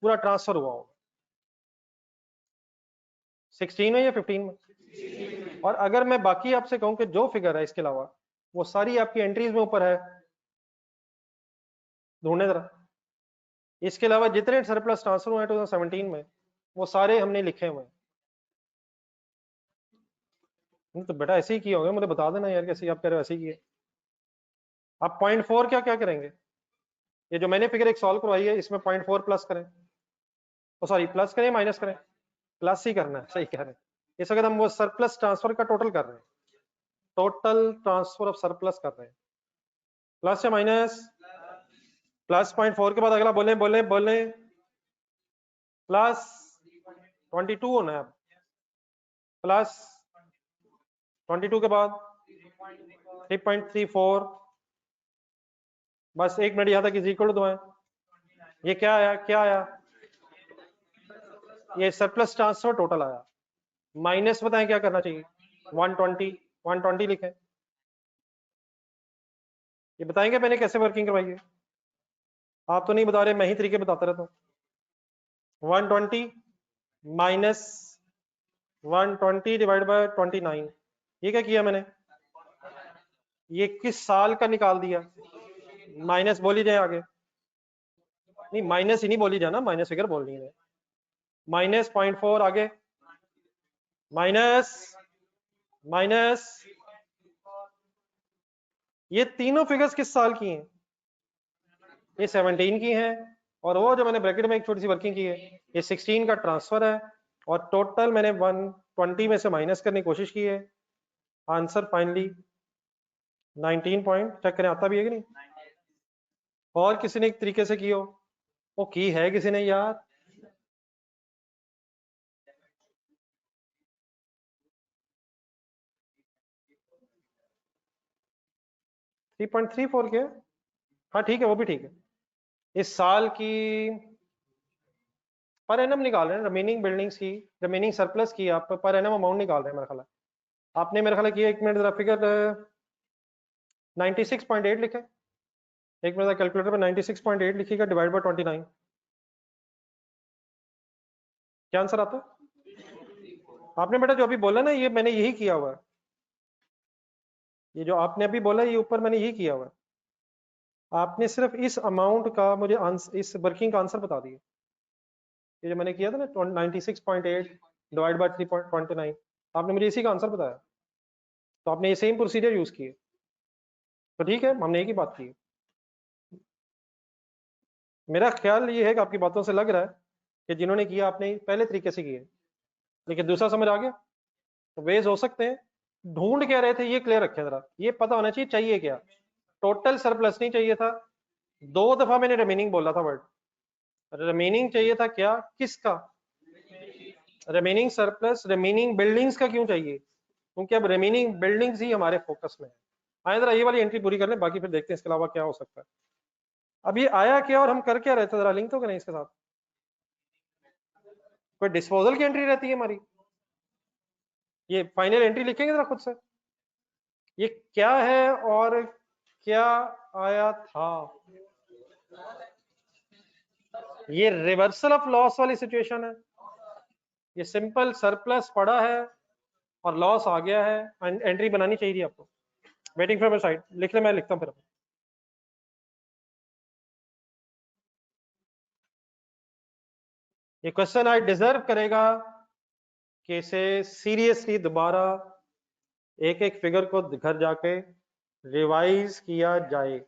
पूरा ट्रांसफर हुआ होगा 16 में या 15 में। और अगर मैं बाकी आपसे कहूं कि जो फिगर है इसके अलावा वो सारी आपकी एंट्रीज में ऊपर है, ढूंढने जरा, इसके अलावा जितने सरप्लस ट्रांसफर हुए 2017 में वो सारे हमने लिखे हुए हैं। तो बेटा ऐसे ही किया होगा, मुझे बता देना यार कैसे आप कह रहे हो ऐसे ही किए। आप 0.4 क्या क्या करेंगे, ये जो मैंने फिगर एक सॉल्व करवाई है इसमें 0.4 प्लस करें, तो सॉरी प्लस करें माइनस करें, प्लस ही करना है, सही कह रहे हैं। इस वक्त हम वो सरप्लस ट्रांसफर का टोटल कर रहे हैं, टोटल ट्रांसफर ऑफ सरप्लस कर रहे हैं, प्लस या माइनस, प्लस 0.4 के बाद अगला बोले बोले बोले प्लस 22 होना है, प्लस 22 के बाद 3.34, बस 1 मिनट यहाँ तक इज इक्वल टू दबाएं। ये क्या आया, क्या आया, ये सरप्लस ट्रांसफर टोटल आया, माइनस बताएं क्या करना चाहिए, 120 लिखें। ये बताएंगे मैंने कैसे वर्किंग करवाई है, आप तो नहीं बता रहे, मैं ही तरीके बताता रहता हूँ। 120 माइनस 120 डिवाइड बाय 29, ये क्या किया मैंने, ये किस साल का निकाल दिया, माइनस बोली जाए आगे, नहीं माइनस ही नहीं बोली जाना, माइनस फिगर बोलनी है, माइनस 0.4 आगे, माइनस माइनस, ये तीनों फिगर्स किस साल की हैं, ये 17 की हैं, और वो जो मैंने ब्रैकेट में एक छोटी सी वर्किंग की है ये 16 का ट्रांसफर है, और टोटल मैंने 120 में से माइनस करने की कोशिश की है, आंसर फाइनली 19 पॉइंट, चेक करें आता भी है कि नहीं, और किसी ने एक तरीके से की हो, वो की है किसी ने यार, थ्री 3.34 के, हाँ ठीक है वो भी ठीक है। इस साल की पर एनम निकाल रहे हैं, रिमेनिंग बिल्डिंग्स की रिमेनिंग सरप्लस की आप पर एनम अमाउंट निकाल रहे हैं मेरा ख्याल है। आपने मेरा ख्याल किया, एक मिनट जरा फिगर 96.8 लिखे, एक मिनट कैलकुलेटर पे 96.8 लिखिएगा डिवाइड बाय 29, क्या आंसर आता है? आपने बेटा जो अभी बोला ना ये मैंने यही किया हुआ है, ये जो आपने अभी बोला ये ऊपर मैंने यही किया हुआ है, आपने सिर्फ इस अमाउंट का मुझे इस वर्किंग का आंसर बता दिया, ये जो मैंने किया था ना 96.8 डिवाइड बाय 3.29, आपने मुझे इसी का आंसर बताया, तो आपने ये सेम प्रोसीजर यूज किए, तो ठीक है हमने एक ही बात की। मेरा ख्याल ये है कि आपकी बातों से लग रहा है कि जिन्होंने किया आपने पहले तरीके से किए, लेकिन दूसरा समझ आ गया, तो वेज हो सकते हैं, ढूंढ क्या रहे थे ये क्लियर रखें जरा, ये पता होना चाहिए चाहिए क्या, टोटल सरप्लस नहीं चाहिए था, 2 दफा मैंने रिमेनिंग बोला था वर्ड, रिमेनिंग चाहिए था क्या, किसका, रिमेनिंग सरप्लस रिमेनिंग बिल्डिंग्स का क्यों चाहिए? क्योंकि अब रिमेनिंग बिल्डिंग्स ही हमारे फोकस में है। आए जरा ये वाली एंट्री पूरी कर लें, बाकी फिर देखते हैं इसके अलावा क्या हो सकता है। अब ये आया क्या और हम कर क्या रहे थे, जरा लिंक तो करें इसके साथ। कोई डिस्पोजल की एंट्री रहती है हमारी, ये फाइनल एंट्री लिखेंगे जरा खुद से, ये क्या है और क्या आया था। ये रिवर्सल ऑफ लॉस वाली सिचुएशन है, ये सिंपल सरप्लस पड़ा है और लॉस आ गया है, एंट्री बनानी चाहिए आपको। वेटिंग फॉर माय साइड लिख ले, मैं लिखता हूं फिर। ये क्वेश्चन आज डिजर्व करेगा कि इसे सीरियसली दोबारा एक एक फिगर को घर जाके रिवाइज किया जाए।